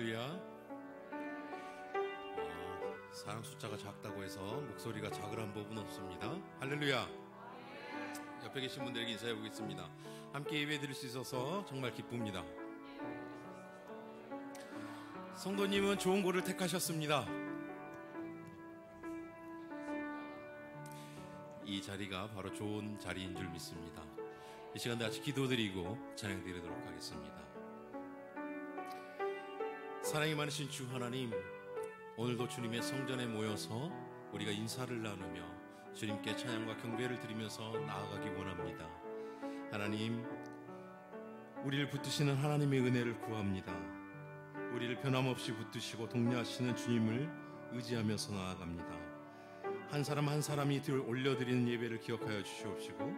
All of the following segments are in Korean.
할렐루야. 사람 숫자가 작다고 해서 목소리가 작으란 법은 없습니다. 할렐루야. 옆에 계신 분들에게 인사해 보겠습니다. 함께 예배 드릴 수 있어서 정말 기쁩니다. 성도님은 좋은 곳을 택하셨습니다. 이 자리가 바로 좋은 자리인 줄 믿습니다. 이 시간에 같이 기도드리고 찬양 드리도록 하겠습니다. 사랑이 많으신 주 하나님, 오늘도 주님의 성전에 모여서 우리가 인사를 나누며 주님께 찬양과 경배를 드리면서 나아가기 원합니다. 하나님, 우리를 붙드시는 하나님의 은혜를 구합니다. 우리를 변함없이 붙드시고 독려하시는 주님을 의지하면서 나아갑니다. 한 사람 한 사람이 올려드리는 예배를 기억하여 주시옵시고,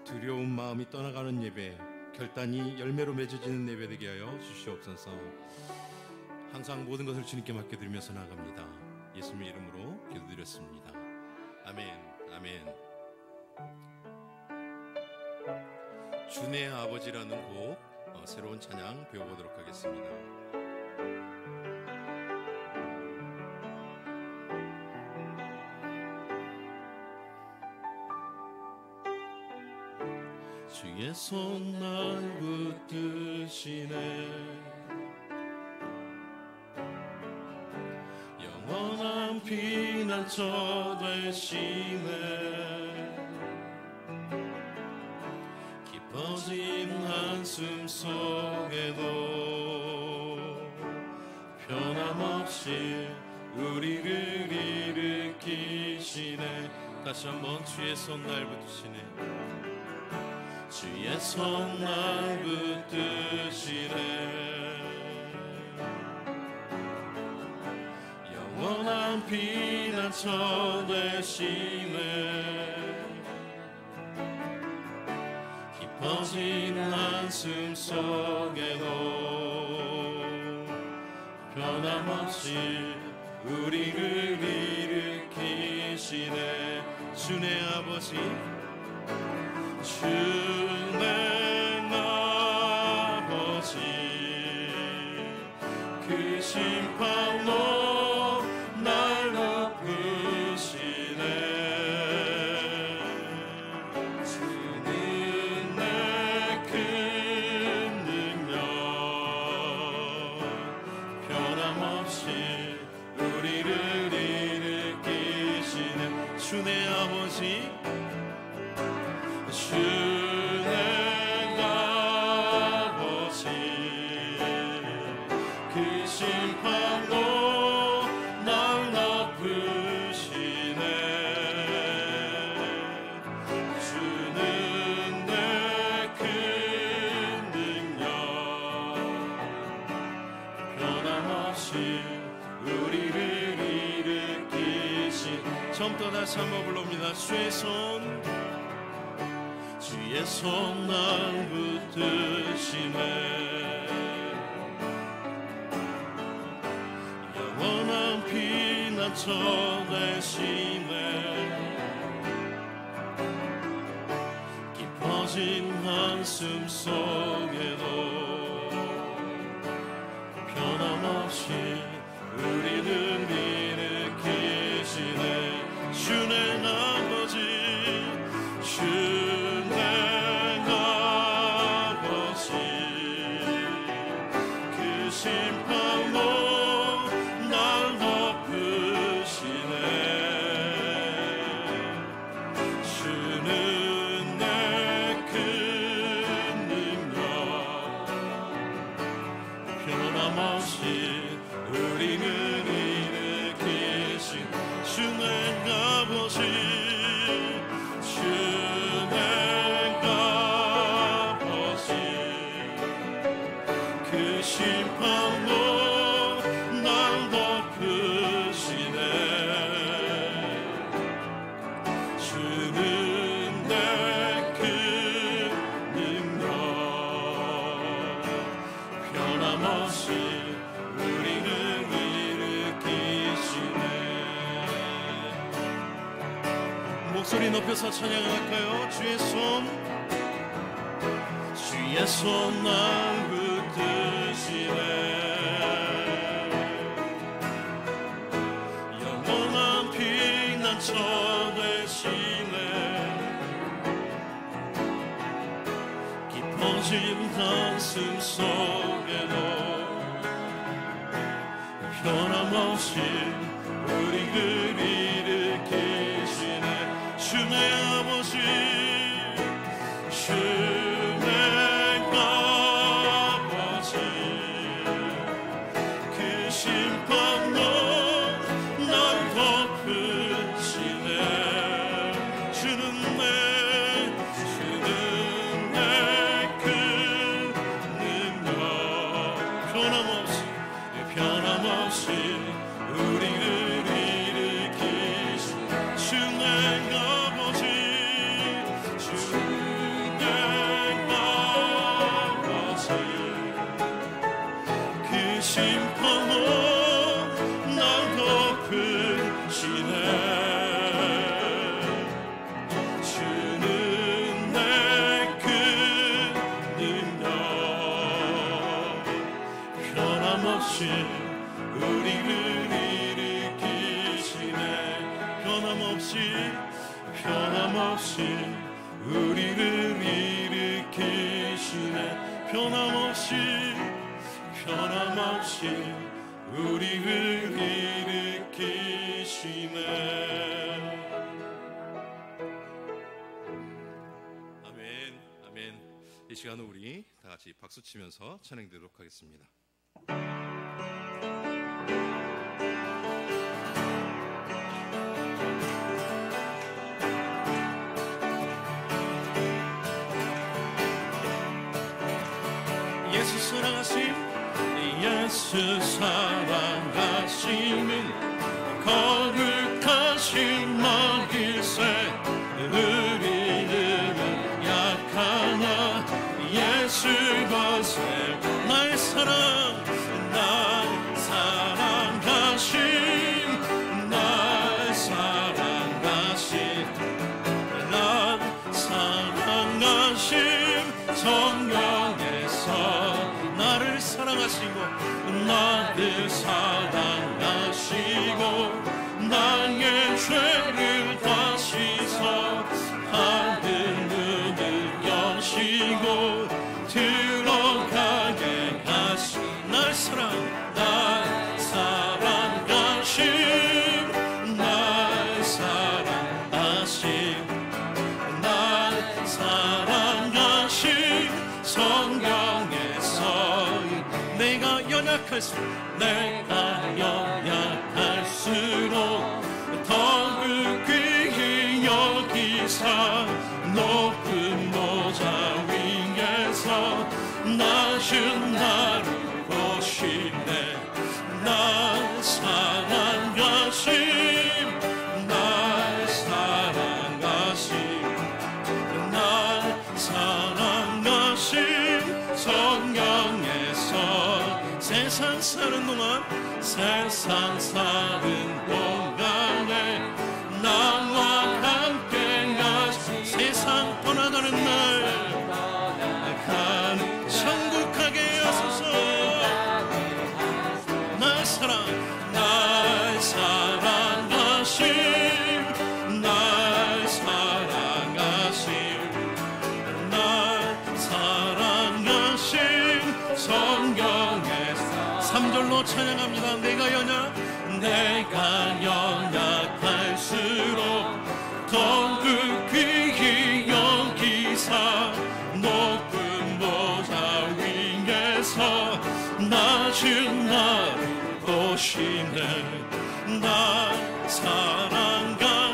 두려운 마음이 떠나가는 예배, 결단이 열매로 맺어지는 예배 되게 하여 주시옵소서. 항상 모든 것을 주님께 맡겨드리면서 나아갑니다. 예수님의 이름으로 기도드렸습니다. 아멘. 아멘. 주의 아버지라는 곡, 새로운 찬양 배워보도록 하겠습니다. 주의 손 날 붙드시네, 영원한 피난처 되시네. 깊어진 한숨 속에도 변함없이 우리를 일으키시네. 다시 한번 주의 손 날 붙드시네, 주의 손 날 붙드시네. 영원한 피난처 되시네. 깊어진 한숨 속에도 변함없이 우리를 일으키시네. 주의 아버지, 주의 아버지, 그 심판으로 날 높으시네. 주는 내 큰 능력, 변함없이 우리를 일으키시네. 주의 아버지, 주의 아버지, 그 심판으로 날 높으시네. 주는 내 큰 능력, 변함없이 우리를 일으키시. 처음부터 다시 한번 불러봅니다. 주의 손, 주의 손 날 붙드시네. 영원한 피난처 되시네. 깊어진 한숨 속에도 변함없이 우리를 일으키시네. 주의 아버지, 주의 아버지, 그 심판으로 날 높으시네. 주는 내 큰 능력, 변함없이 우리를 일으키신 주의 아버지, 주의 아버지, 그 심판으로 날 높으시네. 주는 내 큰 능력, 변함없이 우리를 일으키시네. 목소리 높여서 찬양할까요? 주의 손, 주의 손 날 붙드시네. 무너진 한숨 속에도 변함없이 우리를 일으키시네 주의 아버지 주의 아버지 그 심판으로 날 덮으시네 주는 내 그 능력 변함없이 우리를 일으키신 주의 아버지 주의 아버지 그 심판으로 날 덮으시네 주는 내 그 능력 변함없이 우리를 일으키시네 변함없이 우리를 일으키시네 변함없이 우리를 일으키시네 아멘 아멘. 이 시간은 우리 다 같이 박수 치면서 찬양드리도록 하겠습니다. 예수 사랑하심은 거룩하신 말일세 우리는 약하나 예수 보세 나의 사랑 날 사랑하심 성령에서 나를 사랑하시고 나의 죄를 다 씻어 하늘 문을 여시고 들어가게 하시 날 사랑하심 성령에서 내가 연약할수록 더욱 귀히 여기사 높은 보좌 위에서 낮은 나를 보시네 날 사랑하심 성령에서 세상 사는 동안에 나와 함께 하시 세상 떠나가는 날 천국 가게 하소서 날 사랑하심 성경에서 3절로 찬양합니다. 내가 연약할수록 더욱 귀히 여기사 높은 보좌 위에서 낮은 나를 보시네 날 사랑하심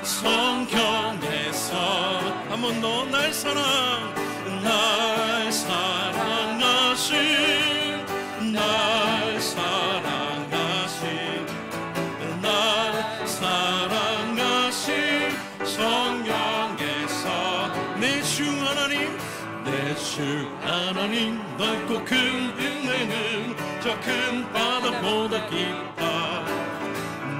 성경에서 한 번 더 날 사랑하심 성경에서 내 주 하나님 넓고 큰 은혜는 저 큰 바다보다 깊다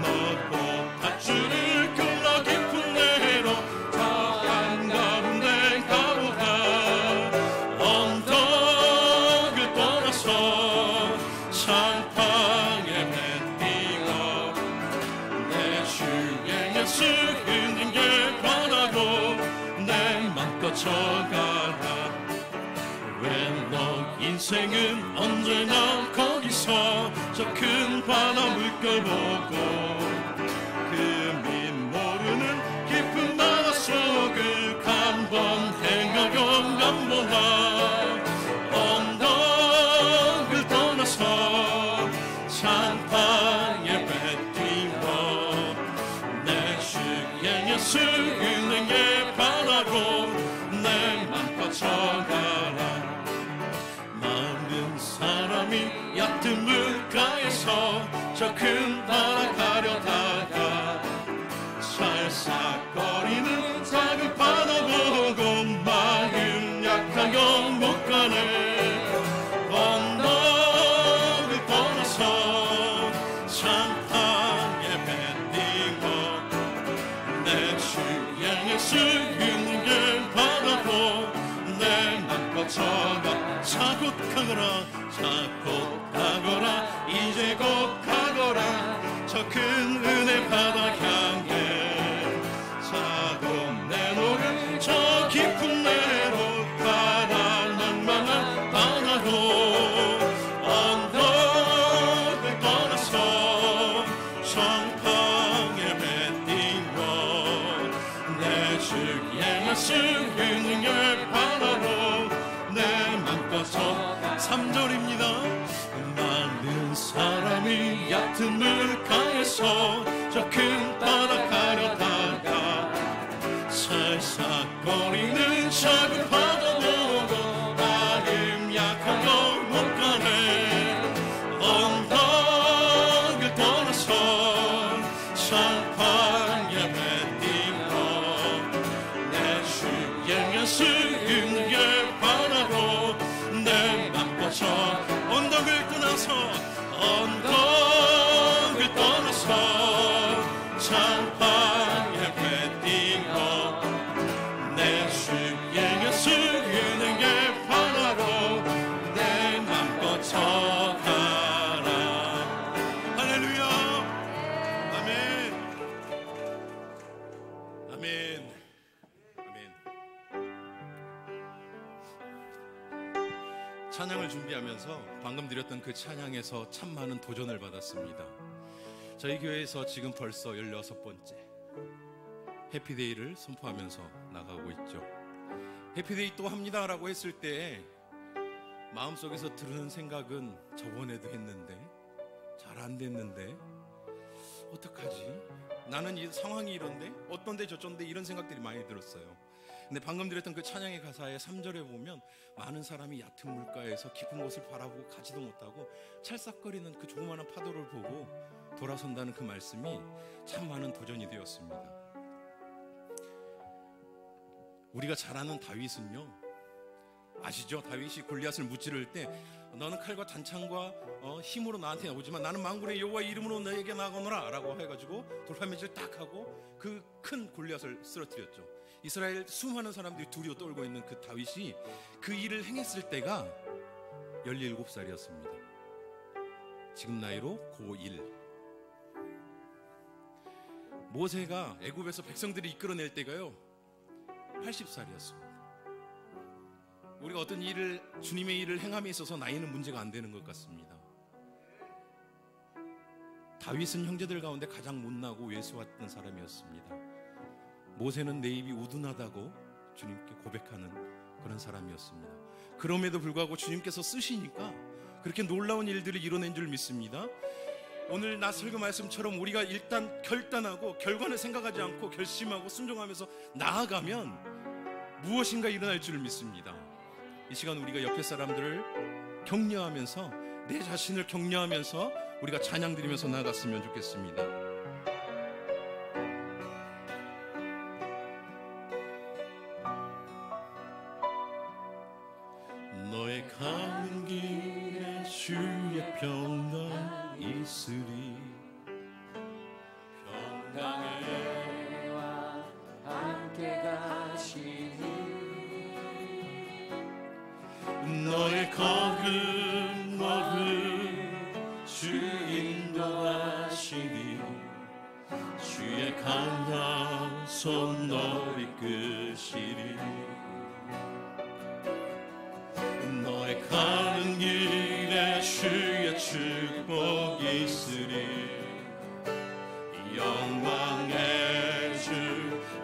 넓고 밧줄을 끌어 깊은 데로 저 한가운데 가보다 언덕을 떠나서 상방에 맺히고 인생은 언제나 거기서 저 큰 바다 물결 보고 금이 모르는 깊은 바다 속을 한번 헤매고 넘보나 언덕을 떠나서 창파에 뱉이고 내 주의 예수 은행에 바라고 내 맘껏 져가라. 많은 사람이 얕은 물가에서 저 큰 바다 가려다가 살싹거리는 작은 바다 보고 마음 약하여 못 가네. 언덕을 떠나서 창파에 뱉이고 내 주의 예수 은혜를 받아도 내 맘껏 져가. 자 곧 가거라, 자 곧 가거라, 이제 곧 가거라. 저 큰 은혜 바다 향해 자고 내 노를 저 깊은 내로 가라. 낭만한 바다로 언덕을 떠나서 성방에 뱉이고 내 주의 예수 은혜를 바라로 내 맘껏 져. 3절입니다. 많은 사람이 얕은 물가에서 저 큰 바다 가려다가 살싹거리는 작은 바다 보고 마음 약하고 못 가네. 언덕을 떠나서 창파에 뱉이고 내 주의 예수 은혜 바라로 내 맘껏 져. 언덕을 떠나서 언덕을 떠나서 창파에 뱉이고 내 주의 예수 은혜의 바다로 내 맘껏 져가라. 할렐루야. 아멘. 아멘. 아멘. 찬양을 준비하면서 방금 드렸던 그 찬양에서 참 많은 도전을 받았습니다. 저희 교회에서 지금 벌써 16번째 해피데이를 선포하면서 나가고 있죠. 해피데이 또 합니다 라고 했을 때 마음속에서 드는 생각은 저번에도 했는데 잘 안 됐는데 어떡하지? 나는 이 상황이 이런데 어떤데 저쩐데 이런 생각들이 많이 들었어요. 근데 방금 드렸던 그 찬양의 가사의 3절에 보면 많은 사람이 얕은 물가에서 깊은 곳을 바라보고 가지도 못하고 찰싹거리는 그 조그마한 파도를 보고 돌아선다는 그 말씀이 참 많은 도전이 되었습니다. 우리가 잘 아는 다윗은요, 아시죠? 다윗이 골리앗을 무찌를 때 너는 칼과 단창과 힘으로 나한테 오지만 나는 만군의 여호와의 이름으로 너에게 나아가노라 라고 해가지고 돌팔매질 딱 하고 그 큰 골리앗을 쓰러뜨렸죠. 이스라엘 수많은 사람들이 두려워 떨고 있는 그 다윗이 그 일을 행했을 때가 17살이었습니다. 지금 나이로 고1. 모세가 애굽에서 백성들이 이끌어낼 때가요 80살이었습니다. 우리가 어떤 일을, 주님의 일을 행함에 있어서 나이는 문제가 안 되는 것 같습니다. 다윗은 형제들 가운데 가장 못나고 외수왔던 사람이었습니다. 모세는 내 입이 우둔하다고 주님께 고백하는 그런 사람이었습니다. 그럼에도 불구하고 주님께서 쓰시니까 그렇게 놀라운 일들을 이뤄낸 줄 믿습니다. 오늘 나 설교 말씀처럼 우리가 일단 결단하고 결과는 생각하지 않고 결심하고 순종하면서 나아가면 무엇인가 일어날 줄 믿습니다. 이 시간 우리가 옆에 사람들을 격려하면서 내 자신을 격려하면서 우리가 찬양 드리면서 나아갔으면 좋겠습니다. 너의 가는 길에 주의 평강 있으리. 평강에와 함께 가시니 너의 걸음 주 인도하시니 주의 강한 손 널 이끄시리. 너의 가는 길 길에 주의 축복이 있으리. 영광의 주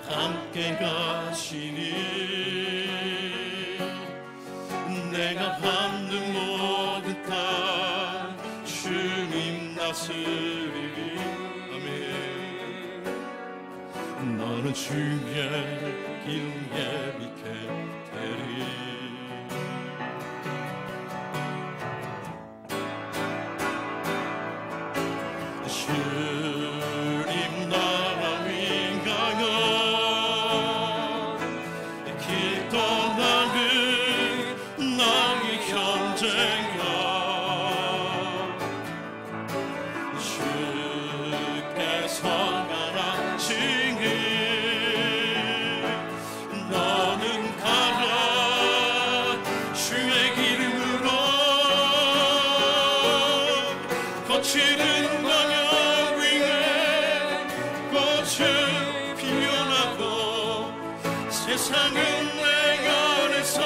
함께 가시니 내가 받는 모든 땅 주님 다스리리. 아멘. 너는 주의 길 예비케 되리. 주님 나라 위하여 길 떠나는 나의 경쟁여 주께서 가라시니 너는 가라 주의 기름으로 거칠은 광야 위에 꽃을 피어나고 세상은 내 안에서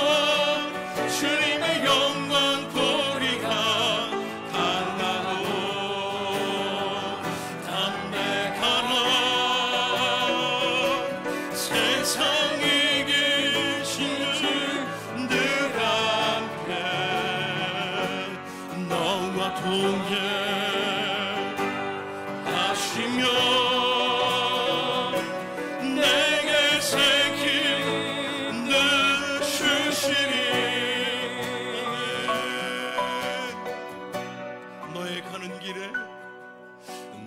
주님의 영광 보리가 강하고 담대하라. 세상 이기신 주 늘 함께 너와 동행하시며 내게 새 길 늘 주시리.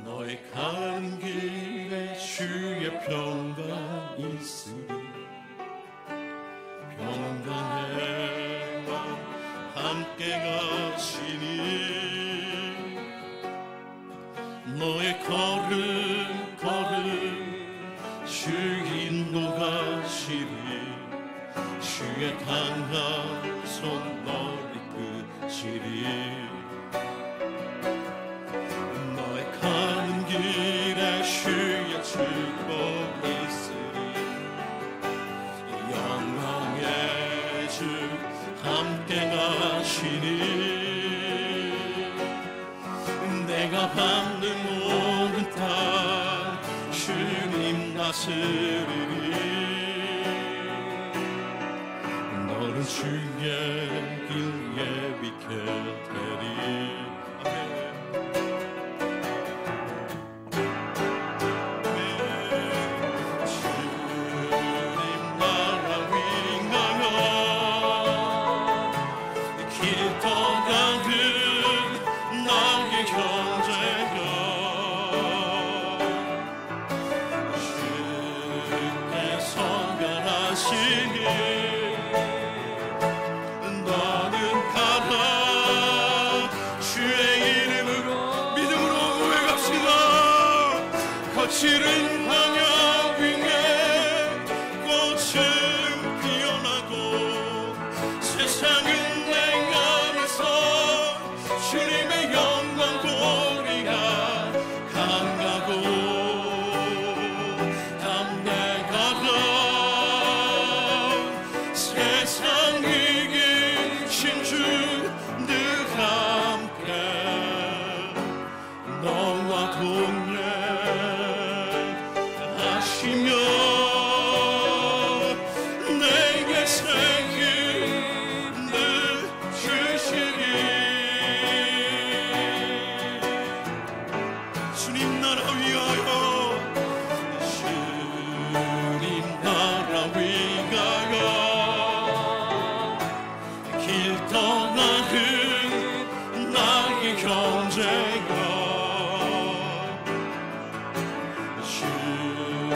너의 가는 길에 주의 평강 있으리. 평강에만 함께 가시니 너의 걸음 주 인도가시리. 주의 강한 손 너를 이끄시리. 너의 가는 길에 주의 축복 있으리. 영광의 주 함께 가시니 내가 받는 모든 땅 주님 다스리리. 너는 주의 길 예비케 되리. 너는 가라 주의 이름으로 믿음으로 고백합시다. 거칠은 광야 위에 꽃은 피어나고 세상은 내 안에서 주님의 영광 보리가 강하고 담대하라. 세상 이기신 주 늘 함께 너와 동행하시며 내게 새 길 늘 주시리. 주님 나라 위하여 주님 나라 위하여 길 떠나는 나의 경쟁여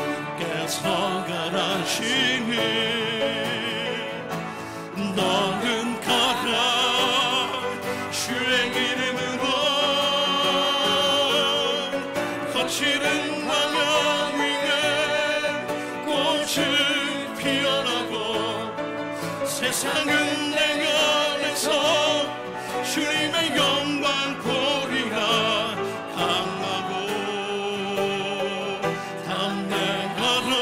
주께서 가라시니 너는 가라 주의 이름으로 거칠은 광야 위에 꽃을 피어나고 세상은 내 안에서 주님의 영광 보리라. 강하고 담대하라.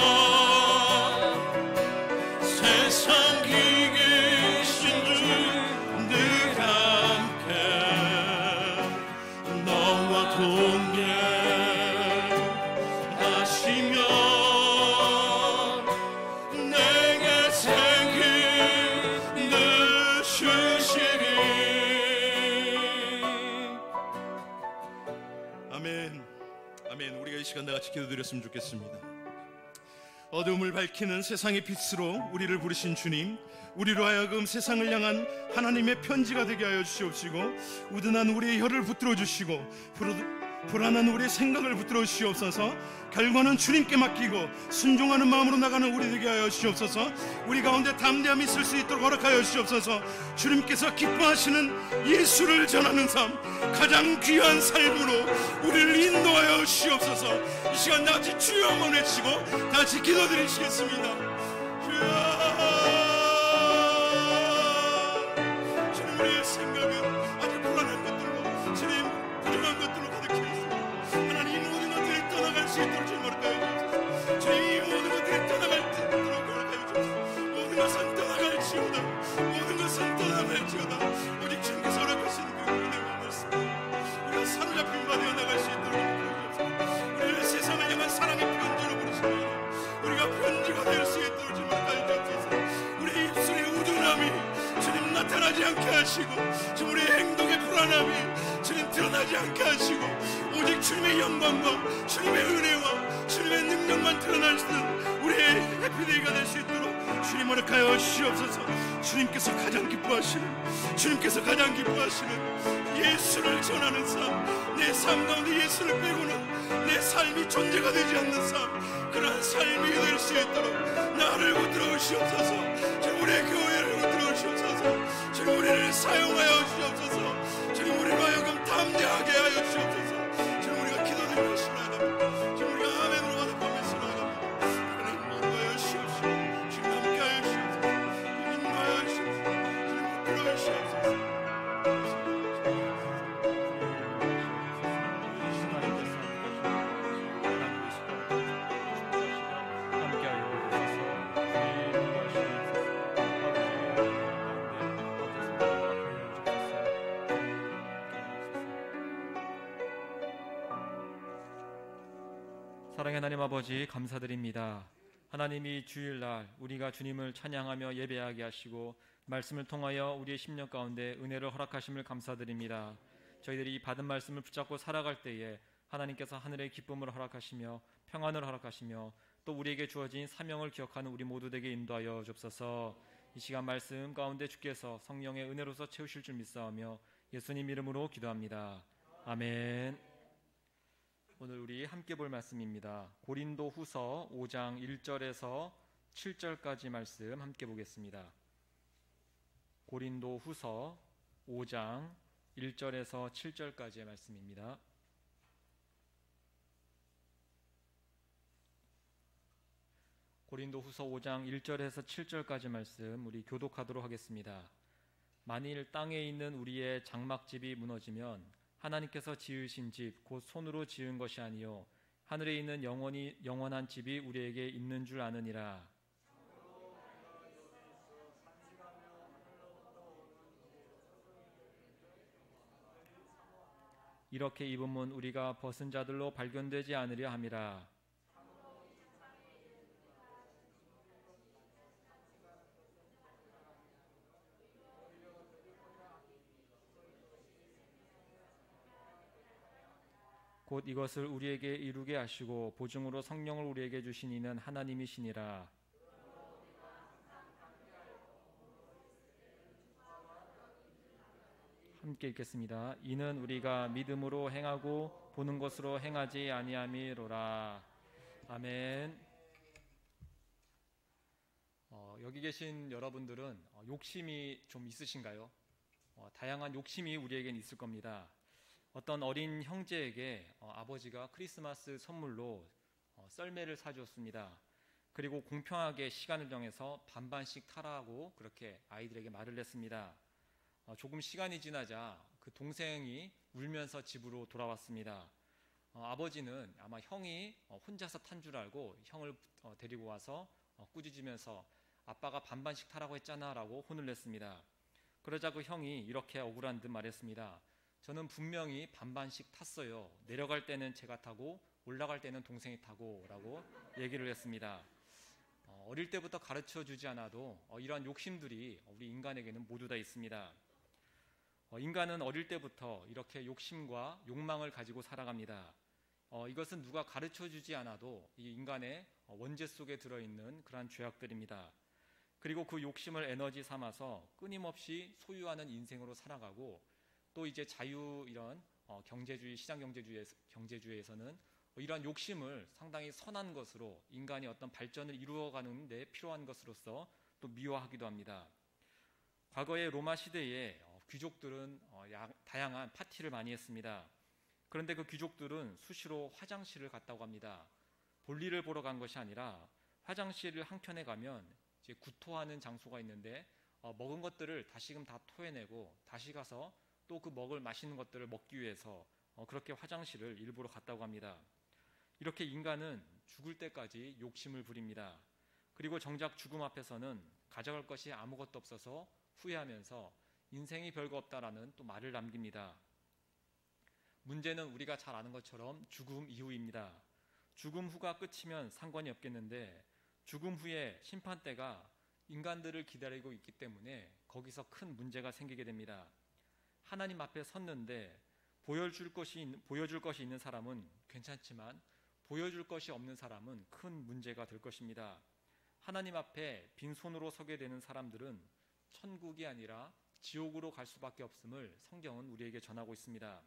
세상 이기신 주 늘 함께 같이 기도드렸으면 좋겠습니다. 어둠을 밝히는 세상의 빛으로 우리를 부르신 주님, 우리로 하여금 세상을 향한 하나님의 편지가 되게 하여 주시옵시고, 우둔한 우리의 혀를 붙들어 주시고 불안한 우리의 생각을 붙들어 주시옵소서. 결과는 주님께 맡기고 순종하는 마음으로 나가는 우리 되게 하여 주시옵소서. 우리 가운데 담대함이 있을 수 있도록 허락하여 주시옵소서. 주님께서 기뻐하시는 예수를 전하는 삶, 가장 귀한 삶으로 우리를 인도하여 주시옵소서. 이 시간 다같이 주여 한번 외치고 다같이 기도드리시겠습니다. 주여, 주님, 우리의 생각은 아주 불안한 것들로, 주님, 부정한 것들로 가득해 있습니다. 하나님, 이 모든 것들이 떠나갈 수 있도록 주님 허락하여 주옵소서. 주님, 이 모든 것들이 떠나갈 수 있도록 허락하여 주옵소서. 모든 것은 떠나갈지어다, 모든 것은 떠나갈지어다. 오직 주님께서 허락하시는 그 은혜와 말씀, 우리가 사로잡힌 바 되어 나갈 수 있도록 주옵소서. 우리를 세상을 향한 사랑의 편지로 부르시옵소서. 우리가 편지가 될 수 있도록 주님 허락하여 주옵소서. 우리 입술의 우둔함이 주님 나타나지 않게 하시고, 주님 우리의 행동의 불안함이 주님 드러나지 않게 하시고, 오직 주님의 영광과 주님의 은혜와 주님의 능력만 드러날 수 있는 우리의 해피데이가 될 수 있도록 주님 허락하여 주시옵소서. 주님께서 가장 기뻐하시는, 주님께서 가장 기뻐하시는 예수를 전하는 삶, 내 삶 가운데 예수를 빼고는 내 삶이 존재가 되지 않는 삶, 그러한 삶이 될 수 있도록 나를 붙들어 주시옵소서. 주님 우리의 교회를 붙들어 주시옵소서. 주님 우리를 사용하여 주시옵소서. 주님 우리로 하여금 담대하게 하여 주시옵소서. 주님 우리가 기도드리며 신나갑니다. 주님 우리가 아멘으로 받아가며 신나갑니다. 하나님 인도하여 주시옵소서. 주님 함께하여 주시옵소서. 주님 인도하여 주시옵소서. 주님 붙들어 주시옵소서. 사랑의 하나님 아버지, 감사드립니다. 하나님이 주일날 우리가 주님을 찬양하며 예배하게 하시고 말씀을 통하여 우리의 심령 가운데 은혜를 허락하심을 감사드립니다. 저희들이 이 받은 말씀을 붙잡고 살아갈 때에 하나님께서 하늘의 기쁨을 허락하시며 평안을 허락하시며 또 우리에게 주어진 사명을 기억하는 우리 모두 되게 인도하여 주옵소서. 이 시간 말씀 가운데 주께서 성령의 은혜로서 채우실 줄 믿사오며 예수님 이름으로 기도합니다. 아멘. 오늘 우리 함께 볼 말씀입니다. 고린도 후서 5장 1절에서 7절까지 말씀 함께 보겠습니다. 고린도 후서 5장 1절에서 7절까지의 말씀입니다. 고린도 후서 5장 1절에서 7절까지 말씀 우리 교독하도록 하겠습니다. 만일 땅에 있는 우리의 장막집이 무너지면 하나님께서 지으신 집 곧 손으로 지은 것이 아니요 하늘에 있는 영원한 집이 우리에게 있는 줄 아느니라. 이렇게 입으면 우리가 벗은 자들로 발견되지 않으려 함이라. 곧 이것을 우리에게 이루게 하시고 보증으로 성령을 우리에게 주신 이는 하나님이시니라. 함께 읽겠습니다. 이는 우리가 믿음으로 행하고 보는 것으로 행하지 아니함이로라. 아멘. 여기 계신 여러분들은 욕심이 좀 있으신가요? 다양한 욕심이 우리에겐 있을 겁니다. 어떤 어린 형제에게 아버지가 크리스마스 선물로 썰매를 사주었습니다. 그리고 공평하게 시간을 정해서 반반씩 타라고 그렇게 아이들에게 말을 했습니다. 조금 시간이 지나자 그 동생이 울면서 집으로 돌아왔습니다. 아버지는 아마 형이 혼자서 탄 줄 알고 형을 데리고 와서 꾸짖으면서 아빠가 반반씩 타라고 했잖아 라고 혼을 냈습니다. 그러자 그 형이 이렇게 억울한 듯 말했습니다. 저는 분명히 반반씩 탔어요. 내려갈 때는 제가 타고 올라갈 때는 동생이 타고 라고 얘기를 했습니다. 어릴 때부터 가르쳐 주지 않아도 이러한 욕심들이 우리 인간에게는 모두 다 있습니다. 인간은 어릴 때부터 이렇게 욕심과 욕망을 가지고 살아갑니다. 이것은 누가 가르쳐 주지 않아도 이 인간의 원죄 속에 들어있는 그러한 죄악들입니다. 그리고 그 욕심을 에너지 삼아서 끊임없이 소유하는 인생으로 살아가고, 또 이제 자유 이런 경제주의, 시장 경제주의에서는 이러한 욕심을 상당히 선한 것으로 인간이 어떤 발전을 이루어가는 데 필요한 것으로서 또 미화하기도 합니다. 과거의 로마 시대에 귀족들은 다양한 파티를 많이 했습니다. 그런데 그 귀족들은 수시로 화장실을 갔다고 합니다. 볼일을 보러 간 것이 아니라 화장실을 한켠에 가면 이제 구토하는 장소가 있는데 먹은 것들을 다시금 다 토해내고 다시 가서 또 그 먹을 맛있는 것들을 먹기 위해서 그렇게 화장실을 일부러 갔다고 합니다. 이렇게 인간은 죽을 때까지 욕심을 부립니다. 그리고 정작 죽음 앞에서는 가져갈 것이 아무것도 없어서 후회하면서 인생이 별거 없다라는 또 말을 남깁니다. 문제는 우리가 잘 아는 것처럼 죽음 이후입니다. 죽음 후가 끝이면 상관이 없겠는데 죽음 후에 심판대가 인간들을 기다리고 있기 때문에 거기서 큰 문제가 생기게 됩니다. 하나님 앞에 섰는데 보여줄 것이 있는 사람은 괜찮지만 보여줄 것이 없는 사람은 큰 문제가 될 것입니다. 하나님 앞에 빈손으로 서게 되는 사람들은 천국이 아니라 지옥으로 갈 수밖에 없음을 성경은 우리에게 전하고 있습니다.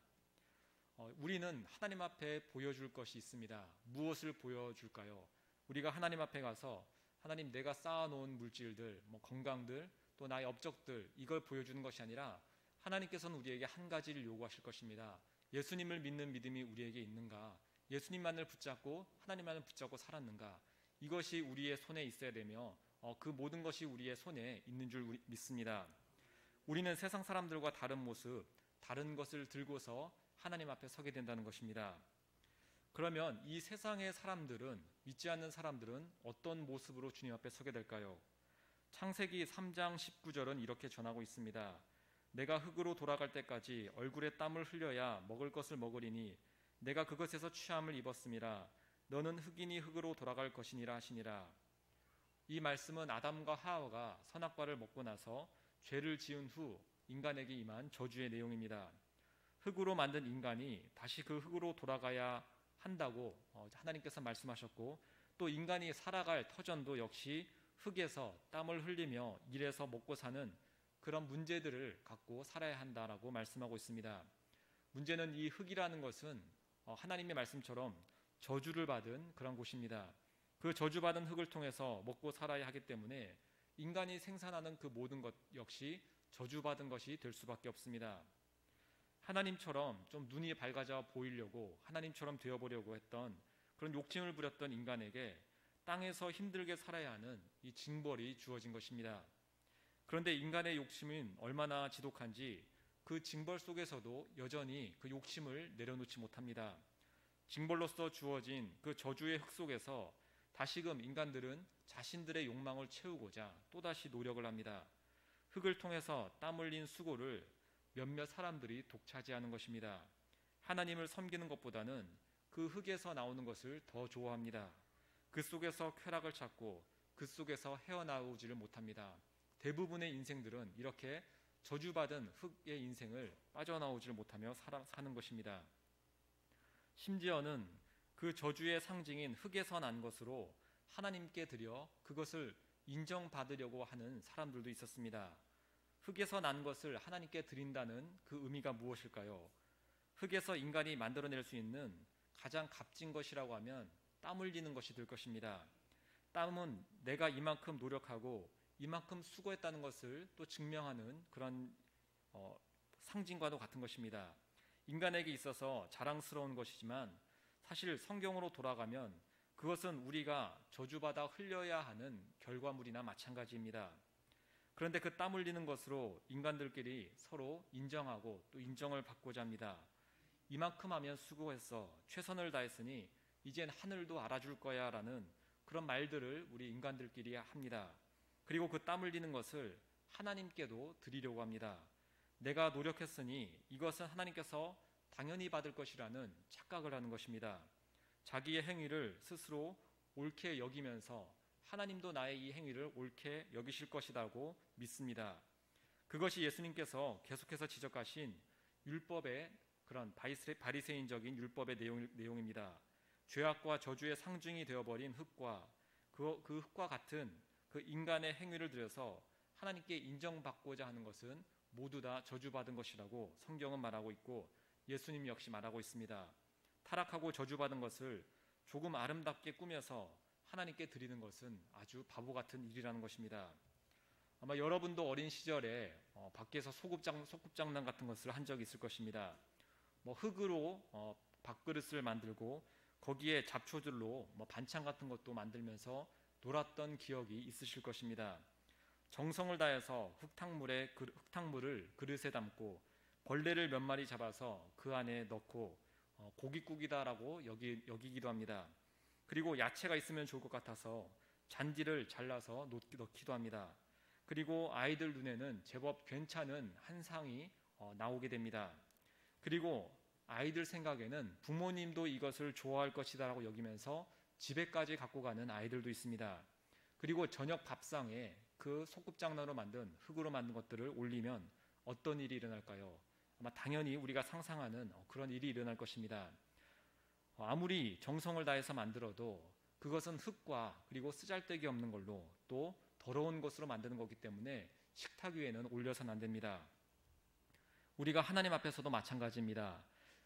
우리는 하나님 앞에 보여줄 것이 있습니다. 무엇을 보여줄까요? 우리가 하나님 앞에 가서 하나님, 내가 쌓아놓은 물질들, 건강들, 또 나의 업적들, 이걸 보여주는 것이 아니라 하나님께서는 우리에게 한 가지를 요구하실 것입니다. 예수님을 믿는 믿음이 우리에게 있는가? 예수님만을 붙잡고 하나님만을 붙잡고 살았는가? 이것이 우리의 손에 있어야 되며 그 모든 것이 우리의 손에 있는 줄 믿습니다. 우리는 세상 사람들과 다른 모습, 다른 것을 들고서 하나님 앞에 서게 된다는 것입니다. 그러면 이 세상의 사람들은, 믿지 않는 사람들은 어떤 모습으로 주님 앞에 서게 될까요? 창세기 3장 19절은 이렇게 전하고 있습니다. 내가 흙으로 돌아갈 때까지 얼굴에 땀을 흘려야 먹을 것을 먹으리니 내가 그것에서 취함을 입었음이라. 너는 흙이니 흙으로 돌아갈 것이니라 하시니라. 이 말씀은 아담과 하와가 선악과를 먹고 나서 죄를 지은 후 인간에게 임한 저주의 내용입니다. 흙으로 만든 인간이 다시 그 흙으로 돌아가야 한다고 하나님께서 말씀하셨고, 또 인간이 살아갈 터전도 역시 흙에서 땀을 흘리며 일해서 먹고 사는 그런 문제들을 갖고 살아야 한다라고 말씀하고 있습니다. 문제는 이 흙이라는 것은 하나님의 말씀처럼 저주를 받은 그런 곳입니다. 그 저주받은 흙을 통해서 먹고 살아야 하기 때문에 인간이 생산하는 그 모든 것 역시 저주받은 것이 될 수밖에 없습니다. 하나님처럼 좀 눈이 밝아져 보이려고, 하나님처럼 되어보려고 했던 그런 욕심을 부렸던 인간에게 땅에서 힘들게 살아야 하는 이 징벌이 주어진 것입니다. 그런데 인간의 욕심은 얼마나 지독한지 그 징벌 속에서도 여전히 그 욕심을 내려놓지 못합니다. 징벌로서 주어진 그 저주의 흙 속에서 다시금 인간들은 자신들의 욕망을 채우고자 또다시 노력을 합니다. 흙을 통해서 땀 흘린 수고를 몇몇 사람들이 독차지하는 것입니다. 하나님을 섬기는 것보다는 그 흙에서 나오는 것을 더 좋아합니다. 그 속에서 쾌락을 찾고 그 속에서 헤어나오지를 못합니다. 대부분의 인생들은 이렇게 저주받은 흙의 인생을 빠져나오지를 못하며 사는 것입니다. 심지어는 그 저주의 상징인 흙에서 난 것으로 하나님께 드려 그것을 인정받으려고 하는 사람들도 있었습니다. 흙에서 난 것을 하나님께 드린다는 그 의미가 무엇일까요? 흙에서 인간이 만들어낼 수 있는 가장 값진 것이라고 하면 땀 흘리는 것이 될 것입니다. 땀은 내가 이만큼 노력하고 이만큼 수고했다는 것을 또 증명하는 그런 상징과도 같은 것입니다. 인간에게 있어서 자랑스러운 것이지만 사실 성경으로 돌아가면 그것은 우리가 저주받아 흘려야 하는 결과물이나 마찬가지입니다. 그런데 그 땀 흘리는 것으로 인간들끼리 서로 인정하고 또 인정을 받고자 합니다. 이만큼 하면 수고했어, 최선을 다했으니 이젠 하늘도 알아줄 거야 라는 그런 말들을 우리 인간들끼리 합니다. 그리고 그 땀 흘리는 것을 하나님께도 드리려고 합니다. 내가 노력했으니 이것은 하나님께서 당연히 받을 것이라는 착각을 하는 것입니다. 자기의 행위를 스스로 옳게 여기면서 하나님도 나의 이 행위를 옳게 여기실 것이라고 믿습니다. 그것이 예수님께서 계속해서 지적하신 율법의 그런 바리새인적인 율법의 내용입니다. 죄악과 저주의 상징이 되어버린 흙과 그 흙과 같은 그 인간의 행위를 들여서 하나님께 인정받고자 하는 것은 모두 다 저주받은 것이라고 성경은 말하고 있고 예수님 역시 말하고 있습니다. 타락하고 저주받은 것을 조금 아름답게 꾸며서 하나님께 드리는 것은 아주 바보 같은 일이라는 것입니다. 아마 여러분도 어린 시절에 밖에서 소꿉장난 같은 것을 한 적이 있을 것입니다. 흙으로 밥그릇을 만들고 거기에 잡초들로 반찬 같은 것도 만들면서 놀았던 기억이 있으실 것입니다. 정성을 다해서 흙탕물을 그릇에 담고 벌레를 몇 마리 잡아서 그 안에 넣고 고깃국이다라고 여기기도 합니다. 그리고 야채가 있으면 좋을 것 같아서 잔디를 잘라서 넣기도 합니다. 그리고 아이들 눈에는 제법 괜찮은 한 상이 나오게 됩니다. 그리고 아이들 생각에는 부모님도 이것을 좋아할 것이다라고 여기면서 집에까지 갖고 가는 아이들도 있습니다. 그리고 저녁 밥상에 그 소꿉장난으로 만든 흙으로 만든 것들을 올리면 어떤 일이 일어날까요? 아마 당연히 우리가 상상하는 그런 일이 일어날 것입니다. 아무리 정성을 다해서 만들어도 그것은 흙과 그리고 쓰잘데기 없는 걸로 또 더러운 것으로 만드는 거기 때문에 식탁 위에는 올려서는 안 됩니다. 우리가 하나님 앞에서도 마찬가지입니다.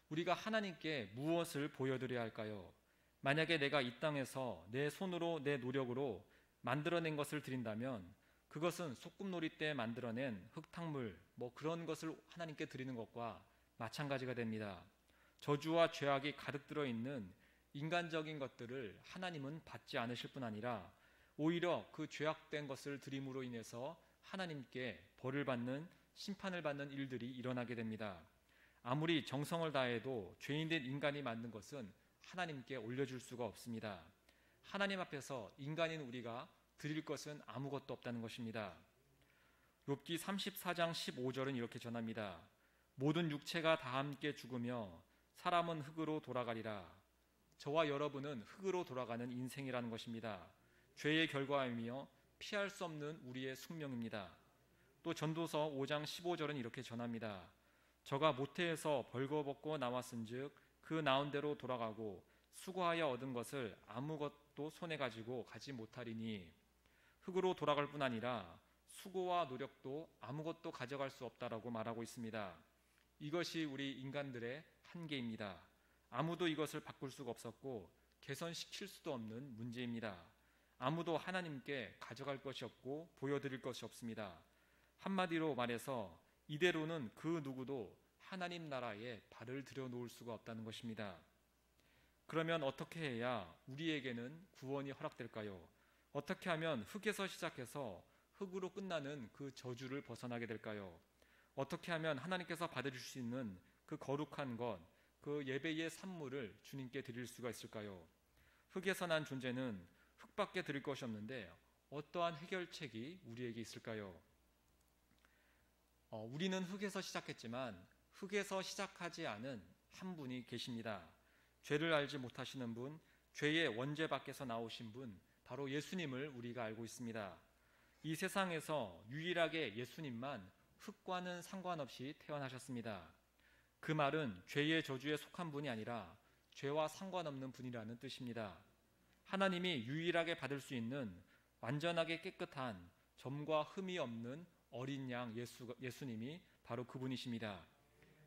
우리가 하나님께 무엇을 보여드려야 할까요? 만약에 내가 이 땅에서 내 손으로 내 노력으로 만들어낸 것을 드린다면 그것은 소꿉놀이 때 만들어낸 흙탕물 그런 것을 하나님께 드리는 것과 마찬가지가 됩니다. 저주와 죄악이 가득 들어있는 인간적인 것들을 하나님은 받지 않으실 뿐 아니라 오히려 그 죄악된 것을 드림으로 인해서 하나님께 벌을 받는 심판을 받는 일들이 일어나게 됩니다. 아무리 정성을 다해도 죄인된 인간이 만든 것은 하나님께 올려줄 수가 없습니다. 하나님 앞에서 인간인 우리가 드릴 것은 아무것도 없다는 것입니다. 욥기 34장 15절은 이렇게 전합니다. 모든 육체가 다 함께 죽으며 사람은 흙으로 돌아가리라. 저와 여러분은 흙으로 돌아가는 인생이라는 것입니다. 죄의 결과이며 피할 수 없는 우리의 숙명입니다. 또 전도서 5장 15절은 이렇게 전합니다. 저가 모태에서 벌거벗고 나왔은즉 그 나온 대로 돌아가고 수고하여 얻은 것을 아무것도 손에 가지고 가지 못하리니 흙으로 돌아갈 뿐 아니라 수고와 노력도 아무것도 가져갈 수 없다라고 말하고 있습니다. 이것이 우리 인간들의 한계입니다. 아무도 이것을 바꿀 수가 없었고 개선시킬 수도 없는 문제입니다. 아무도 하나님께 가져갈 것이 없고 보여드릴 것이 없습니다. 한마디로 말해서 이대로는 그 누구도 하나님 나라에 발을 들여놓을 수가 없다는 것입니다. 그러면 어떻게 해야 우리에게는 구원이 허락될까요? 어떻게 하면 흙에서 시작해서 흙으로 끝나는 그 저주를 벗어나게 될까요? 어떻게 하면 하나님께서 받아주실 수 있는 그 거룩한 것, 그 예배의 산물을 주님께 드릴 수가 있을까요? 흙에서 난 존재는 흙밖에 드릴 것이 없는데 어떠한 해결책이 우리에게 있을까요? 우리는 흙에서 시작했지만 흙에서 시작하지 않은 한 분이 계십니다. 죄를 알지 못하시는 분, 죄의 원죄 밖에서 나오신 분, 바로 예수님을 우리가 알고 있습니다. 이 세상에서 유일하게 예수님만 흙과는 상관없이 태어나셨습니다. 그 말은 죄의 저주에 속한 분이 아니라 죄와 상관없는 분이라는 뜻입니다. 하나님이 유일하게 받을 수 있는 완전하게 깨끗한 점과 흠이 없는 어린 양 예수님이 바로 그분이십니다.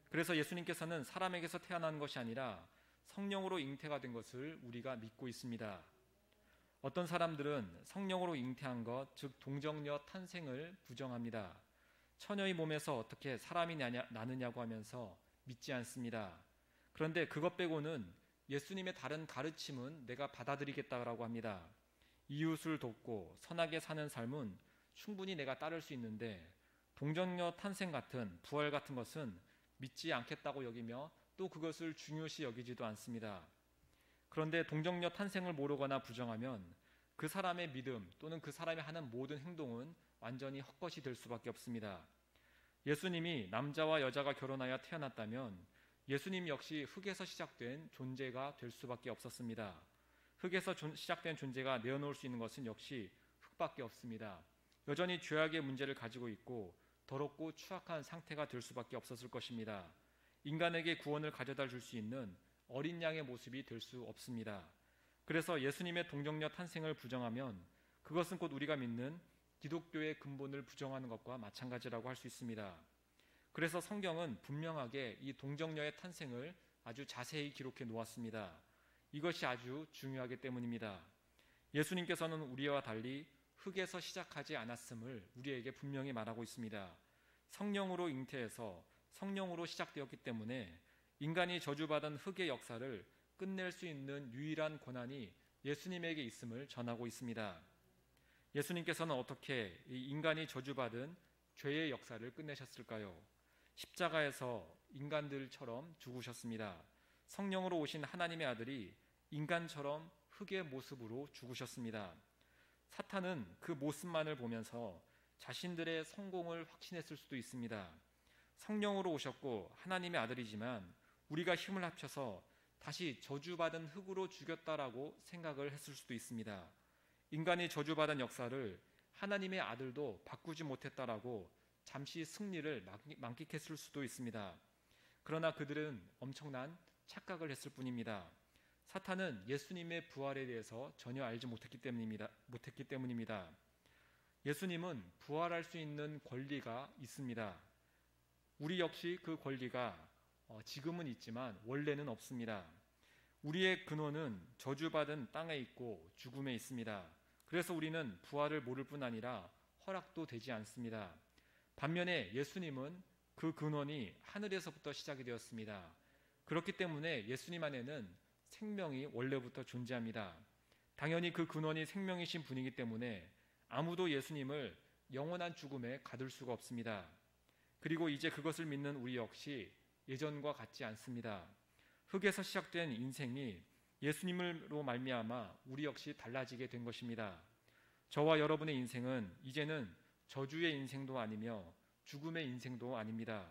그래서 예수님께서는 사람에게서 태어난 것이 아니라 성령으로 잉태가 된 것을 우리가 믿고 있습니다. 어떤 사람들은 성령으로 잉태한 것, 즉 동정녀 탄생을 부정합니다. 처녀의 몸에서 어떻게 사람이 나느냐고 하면서 믿지 않습니다. 그런데 그것 빼고는 예수님의 다른 가르침은 내가 받아들이겠다라고 합니다. 이웃을 돕고 선하게 사는 삶은 충분히 내가 따를 수 있는데 동정녀 탄생 같은 부활 같은 것은 믿지 않겠다고 여기며 또 그것을 중요시 여기지도 않습니다. 그런데 동정녀 탄생을 모르거나 부정하면 그 사람의 믿음 또는 그 사람이 하는 모든 행동은 완전히 헛것이 될 수밖에 없습니다. 예수님이 남자와 여자가 결혼하여 태어났다면 예수님 역시 흙에서 시작된 존재가 될 수밖에 없었습니다. 흙에서 시작된 존재가 내어놓을 수 있는 것은 역시 흙밖에 없습니다. 여전히 죄악의 문제를 가지고 있고 더럽고 추악한 상태가 될 수밖에 없었을 것입니다. 인간에게 구원을 가져다 줄 수 있는 어린 양의 모습이 될 수 없습니다. 그래서 예수님의 동정녀 탄생을 부정하면 그것은 곧 우리가 믿는 기독교의 근본을 부정하는 것과 마찬가지라고 할 수 있습니다. 그래서 성경은 분명하게 이 동정녀의 탄생을 아주 자세히 기록해 놓았습니다. 이것이 아주 중요하기 때문입니다. 예수님께서는 우리와 달리 흙에서 시작하지 않았음을 우리에게 분명히 말하고 있습니다. 성령으로 잉태해서 성령으로 시작되었기 때문에 인간이 저주받은 흙의 역사를 끝낼 수 있는 유일한 권한이 예수님에게 있음을 전하고 있습니다. 예수님께서는 어떻게 이 인간이 저주받은 죄의 역사를 끝내셨을까요? 십자가에서 인간들처럼 죽으셨습니다. 성령으로 오신 하나님의 아들이 인간처럼 흙의 모습으로 죽으셨습니다. 사탄은 그 모습만을 보면서 자신들의 성공을 확신했을 수도 있습니다. 성령으로 오셨고 하나님의 아들이지만 우리가 힘을 합쳐서 다시 저주받은 흙으로 죽였다라고 생각을 했을 수도 있습니다. 인간이 저주받은 역사를 하나님의 아들도 바꾸지 못했다라고 잠시 승리를 만끽했을 수도 있습니다. 그러나 그들은 엄청난 착각을 했을 뿐입니다. 사탄은 예수님의 부활에 대해서 전혀 알지 못했기 때문입니다. 예수님은 부활할 수 있는 권리가 있습니다. 우리 역시 그 권리가 지금은 있지만 원래는 없습니다. 우리의 근원은 저주받은 땅에 있고 죽음에 있습니다. 그래서 우리는 부활을 모를 뿐 아니라 허락도 되지 않습니다. 반면에 예수님은 그 근원이 하늘에서부터 시작이 되었습니다. 그렇기 때문에 예수님 안에는 생명이 원래부터 존재합니다. 당연히 그 근원이 생명이신 분이기 때문에 아무도 예수님을 영원한 죽음에 가둘 수가 없습니다. 그리고 이제 그것을 믿는 우리 역시 예전과 같지 않습니다. 흙에서 시작된 인생이 예수님으로 말미암아 우리 역시 달라지게 된 것입니다. 저와 여러분의 인생은 이제는 저주의 인생도 아니며 죽음의 인생도 아닙니다.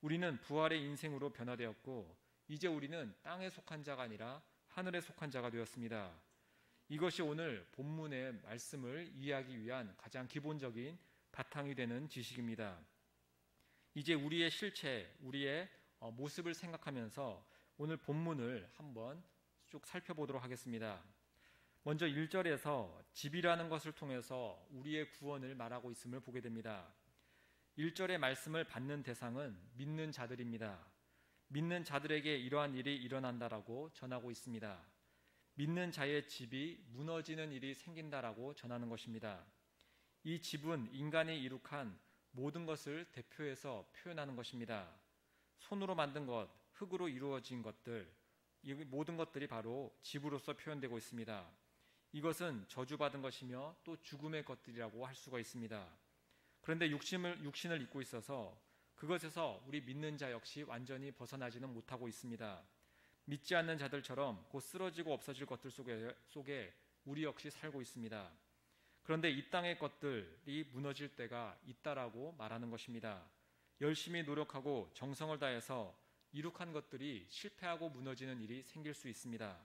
우리는 부활의 인생으로 변화되었고 이제 우리는 땅에 속한 자가 아니라 하늘에 속한 자가 되었습니다. 이것이 오늘 본문의 말씀을 이해하기 위한 가장 기본적인 바탕이 되는 지식입니다. 이제 우리의 실체, 우리의 모습을 생각하면서 오늘 본문을 한번 쭉 살펴보도록 하겠습니다. 먼저 1절에서 집이라는 것을 통해서 우리의 구원을 말하고 있음을 보게 됩니다. 1절의 말씀을 받는 대상은 믿는 자들입니다. 믿는 자들에게 이러한 일이 일어난다라고 전하고 있습니다. 믿는 자의 집이 무너지는 일이 생긴다라고 전하는 것입니다. 이 집은 인간이 이룩한 모든 것을 대표해서 표현하는 것입니다. 손으로 만든 것, 흙으로 이루어진 것들, 이 모든 것들이 바로 집으로서 표현되고 있습니다. 이것은 저주받은 것이며 또 죽음의 것들이라고 할 수가 있습니다. 그런데 육신을 입고 있어서 그것에서 우리 믿는 자 역시 완전히 벗어나지는 못하고 있습니다. 믿지 않는 자들처럼 곧 쓰러지고 없어질 것들 속에 우리 역시 살고 있습니다. 그런데 이 땅의 것들이 무너질 때가 있다라고 말하는 것입니다. 열심히 노력하고 정성을 다해서 이룩한 것들이 실패하고 무너지는 일이 생길 수 있습니다.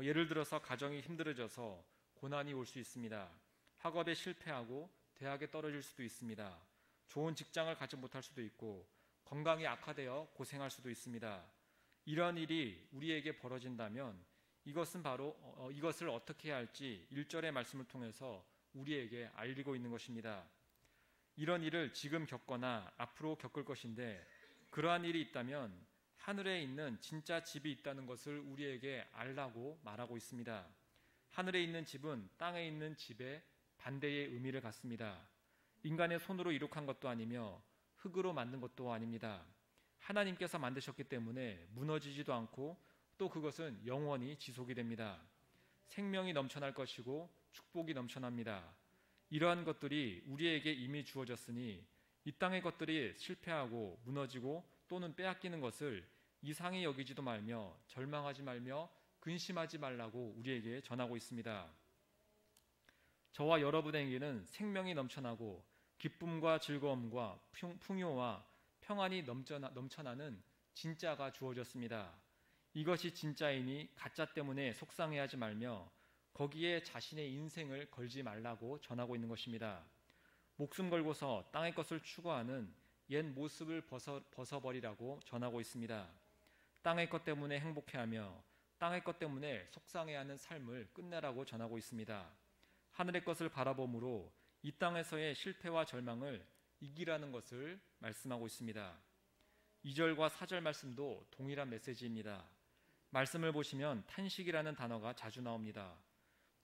예를 들어서 가정이 힘들어져서 고난이 올 수 있습니다. 학업에 실패하고 대학에 떨어질 수도 있습니다. 좋은 직장을 갖지 못할 수도 있고 건강이 악화되어 고생할 수도 있습니다. 이런 일이 우리에게 벌어진다면 이것은 바로 이것을 어떻게 해야 할지 1절의 말씀을 통해서 우리에게 알리고 있는 것입니다. 이런 일을 지금 겪거나 앞으로 겪을 것인데 그러한 일이 있다면 하늘에 있는 진짜 집이 있다는 것을 우리에게 알라고 말하고 있습니다. 하늘에 있는 집은 땅에 있는 집의 반대의 의미를 갖습니다. 인간의 손으로 이룩한 것도 아니며 흙으로 만든 것도 아닙니다. 하나님께서 만드셨기 때문에 무너지지도 않고 또 그것은 영원히 지속이 됩니다. 생명이 넘쳐날 것이고 축복이 넘쳐납니다. 이러한 것들이 우리에게 이미 주어졌으니 이 땅의 것들이 실패하고 무너지고 또는 빼앗기는 것을 이상히 여기지도 말며 절망하지 말며 근심하지 말라고 우리에게 전하고 있습니다. 저와 여러분에게는 생명이 넘쳐나고 기쁨과 즐거움과 풍요와 평안이 넘쳐나는 진짜가 주어졌습니다. 이것이 진짜이니 가짜 때문에 속상해하지 말며 거기에 자신의 인생을 걸지 말라고 전하고 있는 것입니다. 목숨 걸고서 땅의 것을 추구하는 옛 모습을 벗어버리라고 전하고 있습니다. 땅의 것 때문에 행복해하며 땅의 것 때문에 속상해하는 삶을 끝내라고 전하고 있습니다. 하늘의 것을 바라봄으로 이 땅에서의 실패와 절망을 이기라는 것을 말씀하고 있습니다. 2절과 4절 말씀도 동일한 메시지입니다. 말씀을 보시면 탄식이라는 단어가 자주 나옵니다.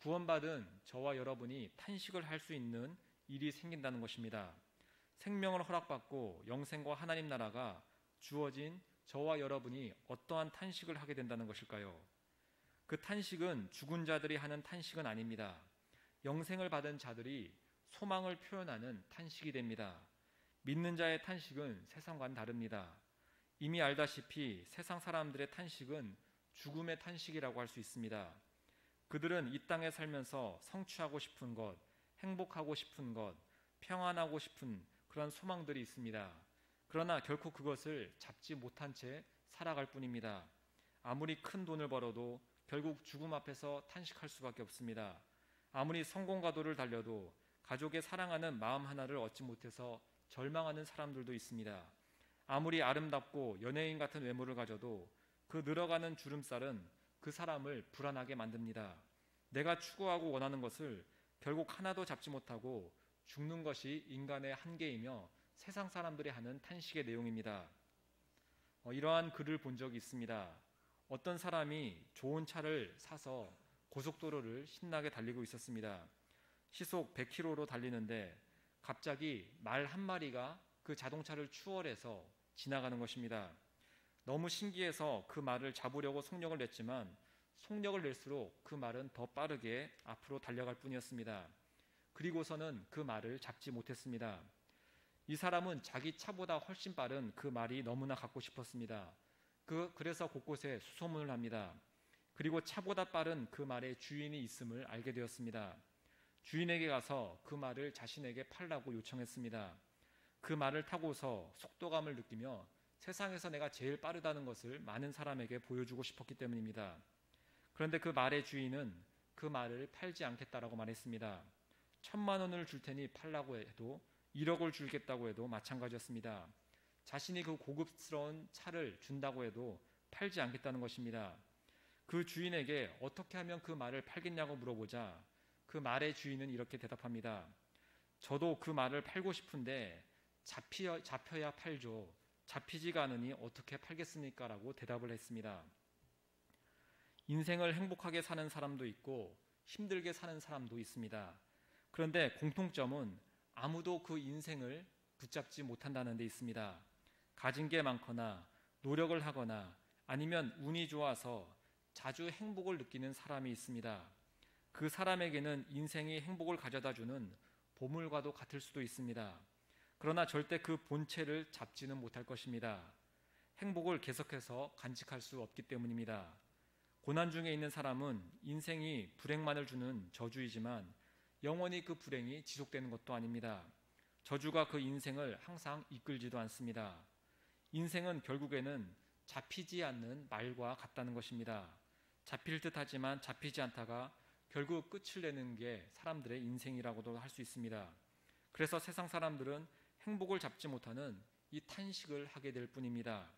구원받은 저와 여러분이 탄식을 할 수 있는 일이 생긴다는 것입니다. 생명을 허락받고 영생과 하나님 나라가 주어진 저와 여러분이 어떠한 탄식을 하게 된다는 것일까요? 그 탄식은 죽은 자들이 하는 탄식은 아닙니다. 영생을 받은 자들이 소망을 표현하는 탄식이 됩니다. 믿는 자의 탄식은 세상과는 다릅니다. 이미 알다시피 세상 사람들의 탄식은 죽음의 탄식이라고 할 수 있습니다. 그들은 이 땅에 살면서 성취하고 싶은 것, 행복하고 싶은 것, 평안하고 싶은 그런 소망들이 있습니다. 그러나 결코 그것을 잡지 못한 채 살아갈 뿐입니다. 아무리 큰 돈을 벌어도 결국 죽음 앞에서 탄식할 수밖에 없습니다. 아무리 성공가도를 달려도 가족의 사랑하는 마음 하나를 얻지 못해서 절망하는 사람들도 있습니다. 아무리 아름답고 연예인 같은 외모를 가져도 그 늘어가는 주름살은 그 사람을 불안하게 만듭니다. 내가 추구하고 원하는 것을 결국 하나도 잡지 못하고 죽는 것이 인간의 한계이며 세상 사람들이 하는 탄식의 내용입니다. 이러한 글을 본 적이 있습니다. 어떤 사람이 좋은 차를 사서 고속도로를 신나게 달리고 있었습니다. 시속 100km로 달리는데 갑자기 말 한 마리가 그 자동차를 추월해서 지나가는 것입니다. 너무 신기해서 그 말을 잡으려고 속력을 냈지만 속력을 낼수록 그 말은 더 빠르게 앞으로 달려갈 뿐이었습니다. 그리고서는 그 말을 잡지 못했습니다. 이 사람은 자기 차보다 훨씬 빠른 그 말이 너무나 갖고 싶었습니다. 그래서 곳곳에 수소문을 합니다. 그리고 차보다 빠른 그 말의 주인이 있음을 알게 되었습니다. 주인에게 가서 그 말을 자신에게 팔라고 요청했습니다. 그 말을 타고서 속도감을 느끼며 세상에서 내가 제일 빠르다는 것을 많은 사람에게 보여주고 싶었기 때문입니다. 그런데 그 말의 주인은 그 말을 팔지 않겠다라고 말했습니다. 1,000만 원을 줄 테니 팔라고 해도 1억을 주겠다고 해도 마찬가지였습니다. 자신이 그 고급스러운 차를 준다고 해도 팔지 않겠다는 것입니다. 그 주인에게 어떻게 하면 그 말을 팔겠냐고 물어보자 그 말의 주인은 이렇게 대답합니다. 저도 그 말을 팔고 싶은데 잡혀야 팔죠. 잡히지가 않으니 어떻게 팔겠습니까? 라고 대답을 했습니다. 인생을 행복하게 사는 사람도 있고 힘들게 사는 사람도 있습니다. 그런데 공통점은 아무도 그 인생을 붙잡지 못한다는 데 있습니다. 가진 게 많거나 노력을 하거나 아니면 운이 좋아서 자주 행복을 느끼는 사람이 있습니다. 그 사람에게는 인생이 행복을 가져다주는 보물과도 같을 수도 있습니다. 그러나 절대 그 본체를 잡지는 못할 것입니다. 행복을 계속해서 간직할 수 없기 때문입니다. 고난 중에 있는 사람은 인생이 불행만을 주는 저주이지만 영원히 그 불행이 지속되는 것도 아닙니다. 저주가 그 인생을 항상 이끌지도 않습니다. 인생은 결국에는 잡히지 않는 말과 같다는 것입니다. 잡힐 듯 하지만 잡히지 않다가 결국 끝을 내는 게 사람들의 인생이라고도 할 수 있습니다. 그래서 세상 사람들은 행복을 잡지 못하는 이 탄식을 하게 될 뿐입니다.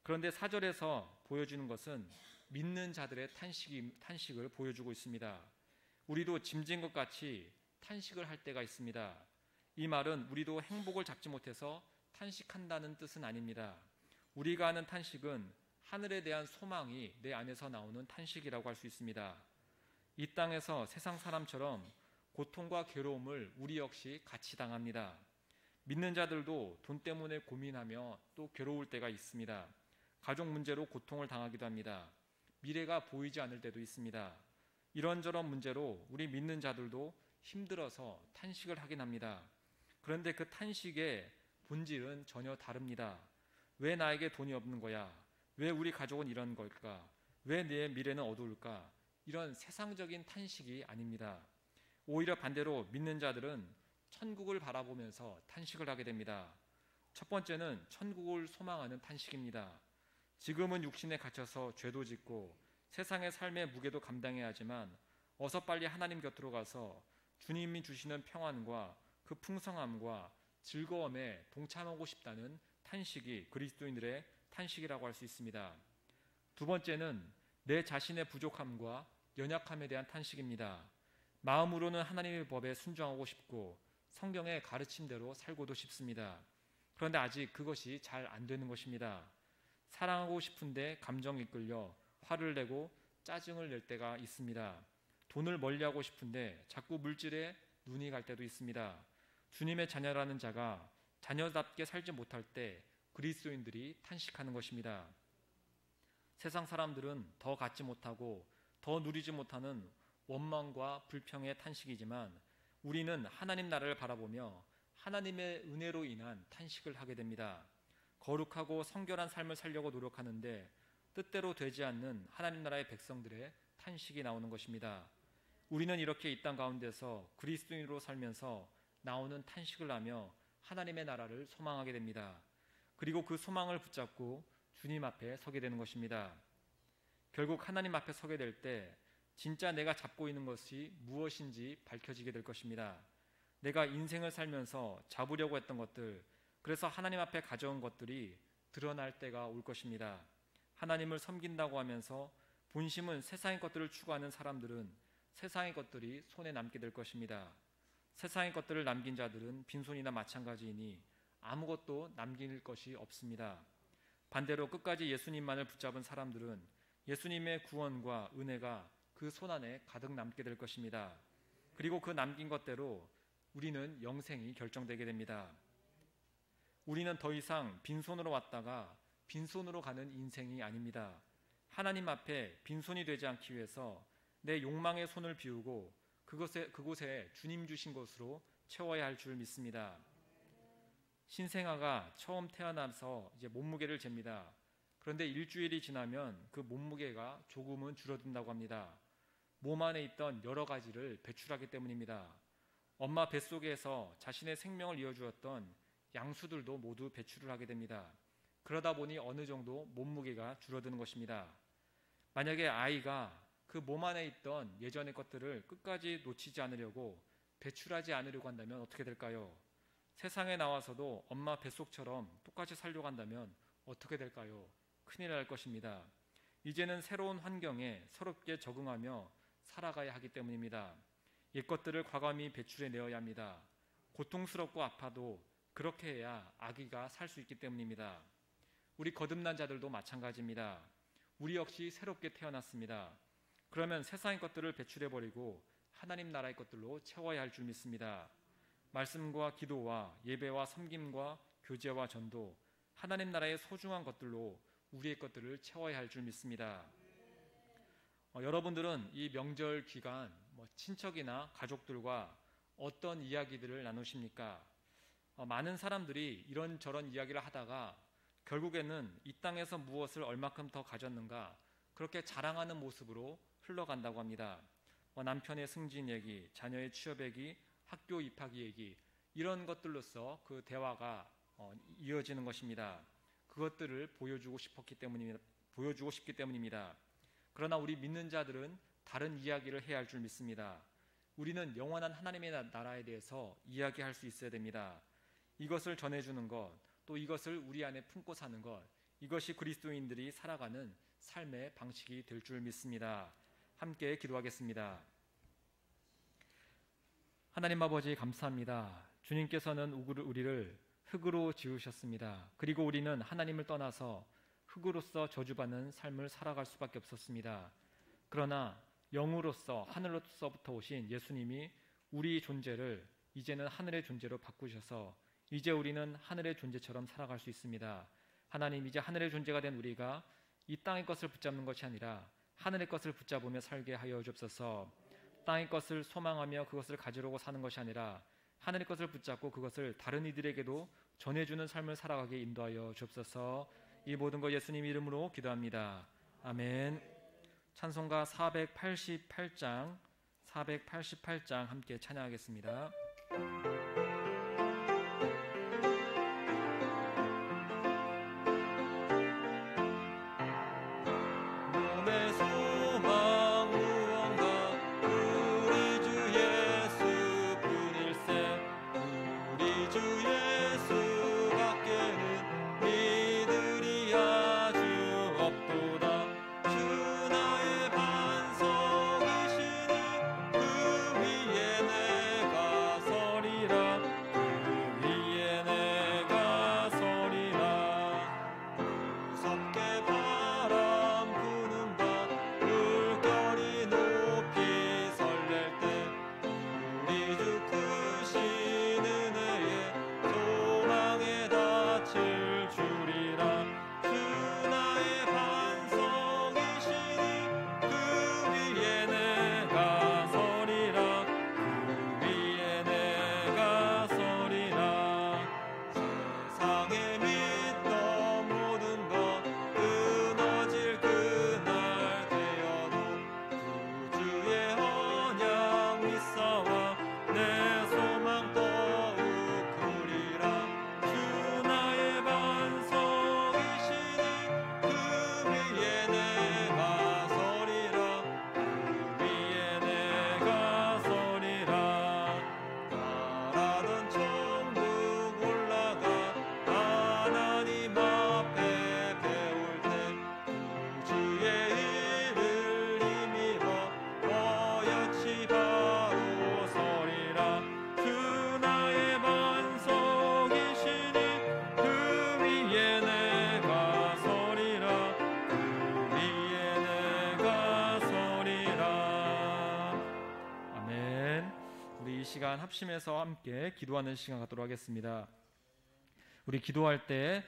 그런데 4절에서 보여주는 것은 믿는 자들의 탄식을 보여주고 있습니다. 우리도 짐진 것 같이 탄식을 할 때가 있습니다. 이 말은 우리도 행복을 잡지 못해서 탄식한다는 뜻은 아닙니다. 우리가 하는 탄식은 하늘에 대한 소망이 내 안에서 나오는 탄식이라고 할 수 있습니다. 이 땅에서 세상 사람처럼 고통과 괴로움을 우리 역시 같이 당합니다. 믿는 자들도 돈 때문에 고민하며 또 괴로울 때가 있습니다. 가족 문제로 고통을 당하기도 합니다. 미래가 보이지 않을 때도 있습니다. 이런저런 문제로 우리 믿는 자들도 힘들어서 탄식을 하긴 합니다. 그런데 그 탄식의 본질은 전혀 다릅니다. 왜 나에게 돈이 없는 거야? 왜 우리 가족은 이런 걸까? 왜 내 미래는 어두울까? 이런 세상적인 탄식이 아닙니다. 오히려 반대로 믿는 자들은 천국을 바라보면서 탄식을 하게 됩니다. 첫 번째는 천국을 소망하는 탄식입니다. 지금은 육신에 갇혀서 죄도 짓고 세상의 삶의 무게도 감당해야 하지만 어서 빨리 하나님 곁으로 가서 주님이 주시는 평안과 그 풍성함과 즐거움에 동참하고 싶다는 탄식이 그리스도인들의 탄식이라고 할 수 있습니다. 두 번째는 내 자신의 부족함과 연약함에 대한 탄식입니다. 마음으로는 하나님의 법에 순종하고 싶고 성경의 가르침대로 살고도 싶습니다. 그런데 아직 그것이 잘 안 되는 것입니다. 사랑하고 싶은데 감정이 끌려 화를 내고 짜증을 낼 때가 있습니다. 돈을 멀리하고 싶은데 자꾸 물질에 눈이 갈 때도 있습니다. 주님의 자녀라는 자가 자녀답게 살지 못할 때 그리스도인들이 탄식하는 것입니다. 세상 사람들은 더 갖지 못하고 더 누리지 못하는 원망과 불평의 탄식이지만 우리는 하나님 나라를 바라보며 하나님의 은혜로 인한 탄식을 하게 됩니다. 거룩하고 성결한 삶을 살려고 노력하는데 뜻대로 되지 않는 하나님 나라의 백성들의 탄식이 나오는 것입니다. 우리는 이렇게 이 땅 가운데서 그리스도인으로 살면서 나오는 탄식을 하며 하나님의 나라를 소망하게 됩니다. 그리고 그 소망을 붙잡고 주님 앞에 서게 되는 것입니다. 결국 하나님 앞에 서게 될 때 진짜 내가 잡고 있는 것이 무엇인지 밝혀지게 될 것입니다. 내가 인생을 살면서 잡으려고 했던 것들, 그래서 하나님 앞에 가져온 것들이 드러날 때가 올 것입니다. 하나님을 섬긴다고 하면서 본심은 세상의 것들을 추구하는 사람들은 세상의 것들이 손에 남게 될 것입니다. 세상의 것들을 남긴 자들은 빈손이나 마찬가지이니 아무것도 남길 것이 없습니다. 반대로 끝까지 예수님만을 붙잡은 사람들은 예수님의 구원과 은혜가 그 손 안에 가득 남게 될 것입니다. 그리고 그 남긴 것대로 우리는 영생이 결정되게 됩니다. 우리는 더 이상 빈손으로 왔다가 빈손으로 가는 인생이 아닙니다. 하나님 앞에 빈손이 되지 않기 위해서 내 욕망의 손을 비우고 그곳에 주님 주신 것으로 채워야 할 줄 믿습니다. 신생아가 처음 태어나서 이제 몸무게를 잽니다. 그런데 일주일이 지나면 그 몸무게가 조금은 줄어든다고 합니다. 몸 안에 있던 여러 가지를 배출하기 때문입니다. 엄마 뱃속에서 자신의 생명을 이어주었던 양수들도 모두 배출을 하게 됩니다. 그러다 보니 어느 정도 몸무게가 줄어드는 것입니다. 만약에 아이가 그 몸 안에 있던 예전의 것들을 끝까지 놓치지 않으려고 배출하지 않으려고 한다면 어떻게 될까요? 세상에 나와서도 엄마 뱃속처럼 똑같이 살려고 한다면 어떻게 될까요? 큰일 날 것입니다. 이제는 새로운 환경에 새롭게 적응하며 살아가야 하기 때문입니다. 옛것들을 과감히 배출해내어야 합니다. 고통스럽고 아파도 그렇게 해야 아기가 살 수 있기 때문입니다. 우리 거듭난 자들도 마찬가지입니다. 우리 역시 새롭게 태어났습니다. 그러면 세상의 것들을 배출해버리고 하나님 나라의 것들로 채워야 할 줄 믿습니다. 말씀과 기도와 예배와 섬김과 교제와 전도, 하나님 나라의 소중한 것들로 우리의 것들을 채워야 할 줄 믿습니다. 여러분들은 이 명절 기간 친척이나 가족들과 어떤 이야기들을 나누십니까? 많은 사람들이 이런저런 이야기를 하다가 결국에는 이 땅에서 무엇을 얼마큼 더 가졌는가 그렇게 자랑하는 모습으로 흘러간다고 합니다. 남편의 승진 얘기, 자녀의 취업 얘기, 학교 입학 얘기, 이런 것들로서 그 대화가 이어지는 것입니다. 그것들을 보여주고 싶기 때문입니다. 그러나 우리 믿는 자들은 다른 이야기를 해야 할 줄 믿습니다. 우리는 영원한 하나님의 나라에 대해서 이야기할 수 있어야 됩니다. 이것을 전해주는 것, 또 이것을 우리 안에 품고 사는 것, 이것이 그리스도인들이 살아가는 삶의 방식이 될 줄 믿습니다. 함께 기도하겠습니다. 하나님 아버지 감사합니다. 주님께서는 우리를 흙으로 지으셨습니다. 그리고 우리는 하나님을 떠나서 흙으로서 저주받는 삶을 살아갈 수밖에 없었습니다. 그러나 영으로서 하늘로서부터 오신 예수님이 우리 존재를 이제는 하늘의 존재로 바꾸셔서 이제 우리는 하늘의 존재처럼 살아갈 수 있습니다. 하나님, 이제 하늘의 존재가 된 우리가 이 땅의 것을 붙잡는 것이 아니라 하늘의 것을 붙잡으며 살게 하여 주옵소서. 땅의 것을 소망하며 그것을 가지려고 사는 것이 아니라 하늘의 것을 붙잡고 그것을 다른 이들에게도 전해주는 삶을 살아가게 인도하여 주옵소서. 이 모든 것 예수님 이름으로 기도합니다. 아멘. 찬송가 488장 함께 찬양하겠습니다. 우리 주 받은 천국 올라가 하나님 앞에 배울 때 주의 일을 힘입어 어여치 바로 서리라. 주 나의 반석이시니 그 위에 내가 서리라. 그 위에 내가 서리라. 아멘. 우리 이 시간 합심해서 함께 기도하는 시간 갖도록 하겠습니다. 우리 기도할 때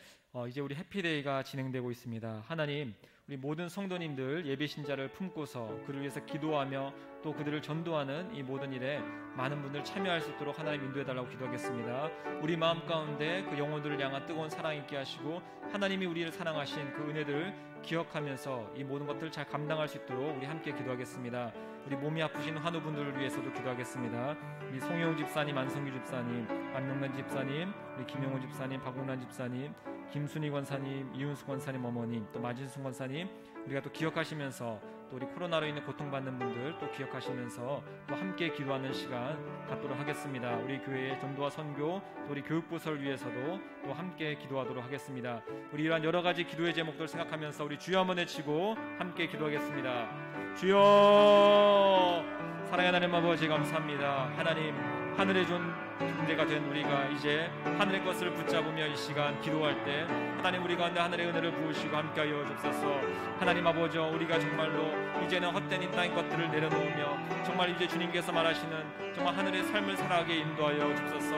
이제 우리 해피데이가 진행되고 있습니다. 하나님, 우리 모든 성도님들 예배신자를 품고서 그를 위해서 기도하며 또 그들을 전도하는 이 모든 일에 많은 분들 참여할 수 있도록 하나님 인도해달라고 기도하겠습니다. 우리 마음 가운데 그 영혼들을 향한 뜨거운 사랑 있게 하시고 하나님이 우리를 사랑하신 그 은혜들 기억하면서 이 모든 것들을 잘 감당할 수 있도록 우리 함께 기도하겠습니다. 우리 몸이 아프신 환우분들을 위해서도 기도하겠습니다. 우리 송혜웅 집사님, 안성규 집사님, 안명란 집사님, 우리 김영호 집사님, 박웅란 집사님, 김순희 권사님, 이윤수 권사님 어머님, 또 마진순 권사님, 우리가 또 기억하시면서 또 우리 코로나로 인해 고통받는 분들 또 기억하시면서 또 함께 기도하는 시간 갖도록 하겠습니다. 우리 교회의 전도와 선교, 또 우리 교육부서를 위해서도 또 함께 기도하도록 하겠습니다. 우리 이러한 여러 가지 기도의 제목들 생각하면서 우리 주여 한번 외치고 함께 기도하겠습니다. 주여, 사랑의 하나님 아버지 감사합니다. 하나님, 하늘의 존재가 된 우리가 이제 하늘의 것을 붙잡으며 이 시간 기도할 때 하나님 우리 가운데 하늘의 은혜를 부으시고 함께하여 주옵소서. 하나님 아버지, 우리가 정말로 이제는 헛된 이 땅의 것들을 내려놓으며 정말 이제 주님께서 말하시는 정말 하늘의 삶을 살아가게 인도하여 주옵소서.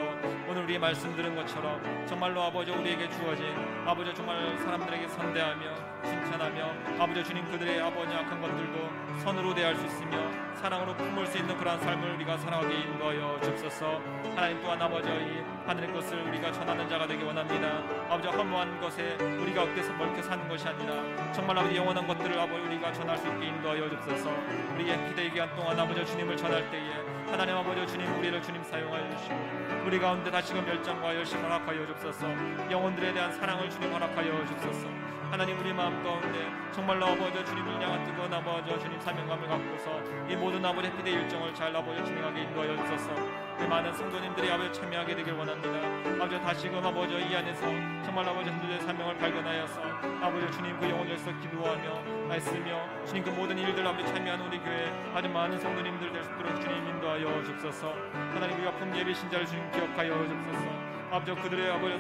오늘 우리의 말씀 들은 것처럼 정말로 아버지 우리에게 주어진 아버지 정말 사람들에게 선대하며 칭찬하며 아버지 주님 그들의 아버지 악한 것들도 선으로 대할 수 있으며 사랑으로 품을 수 있는 그러한 삶을 우리가 살아가게 인도하여 주옵소서. 하나님 또한 아버지 이 하늘의 것을 우리가 전하는 자가 되기 원합니다. 아버지 허무한 것에 우리가 얽혀서 멀게 사는 것이 아니라 정말 아버지 영원한 것들을 아버지 우리가 전할 수 있게 인도하여 주옵소서. 우리의 해피데이 기간 동안 아버지 주님을 전할 때에 하나님 아버지 주님 우리를 주님 사용하여 주시고 우리 가운데 다시금 열정과 열심을 허락하여 주옵소서. 영혼들에 대한 사랑을 주님 허락하여 주옵소서. 하나님 우리 마음 가운데 정말로 아버지 주님을 향한 뜨거운 아버지 주님 사명감을 갖고서 이 모든 아버지 해피데이 일정을 잘 아버지 진행하게 인도하여 주소서. 이 많은 성도님들이 아버지 참여하게 되길 원합니다. 아버지 다시금 아버지 이 안에서 정말 아버지 흔들린 사명을 발견하여서 아버지 주님 그 영혼에서 기도하며 애쓰며 주님 그 모든 일들 아버지 참여하는 우리 교회 아주 많은 성도님들 될 수 있도록 주님 인도하여 주옵소서. 하나님 우리 아픈 예비 신자를 주님 기억하여 주옵소서. 아버지 그들의 아버지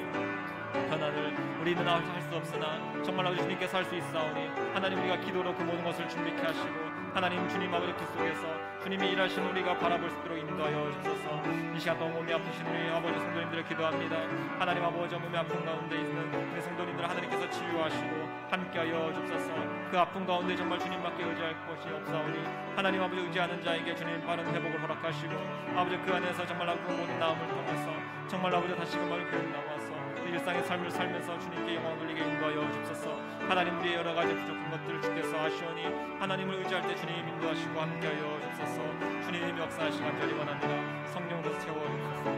변화를 우리는 할 수 없으나 정말 아버지 주님께서 할 수 있사오니 하나님 우리가 기도로 그 모든 것을 준비케 하시고 하나님 주님 아버지 그 속에서 주님이 일하시는 우리가 바라볼 수 있도록 인도하여 주소서. 이 시간 동안 몸이 아프신 우리 아버지 성도님들을 기도합니다. 하나님 아버지 몸이 아픈 가운데 있는 우리 성도님들 하나님께서 치유하시고 함께하여 주소서. 그 아픈 가운데 정말 주님밖에 의지할 것이 없사오니 하나님 아버지 의지하는 자에게 주님 빠른 회복을 허락하시고 아버지 그 안에서 정말 그 모든 나음을 통해서 정말 아버지 다시금 교회 나와서 일상의 삶을 살면서 주님께 영광을 돌리게 인도하여 주옵소서. 하나님 우리의 여러 가지 부족한 것들을 주께서 아시오니 하나님을 의지할 때 주님 인도하시고 함께하여 주옵소서. 주님 역사하시기 간절히 원합니다. 성령으로 채워 주옵소서.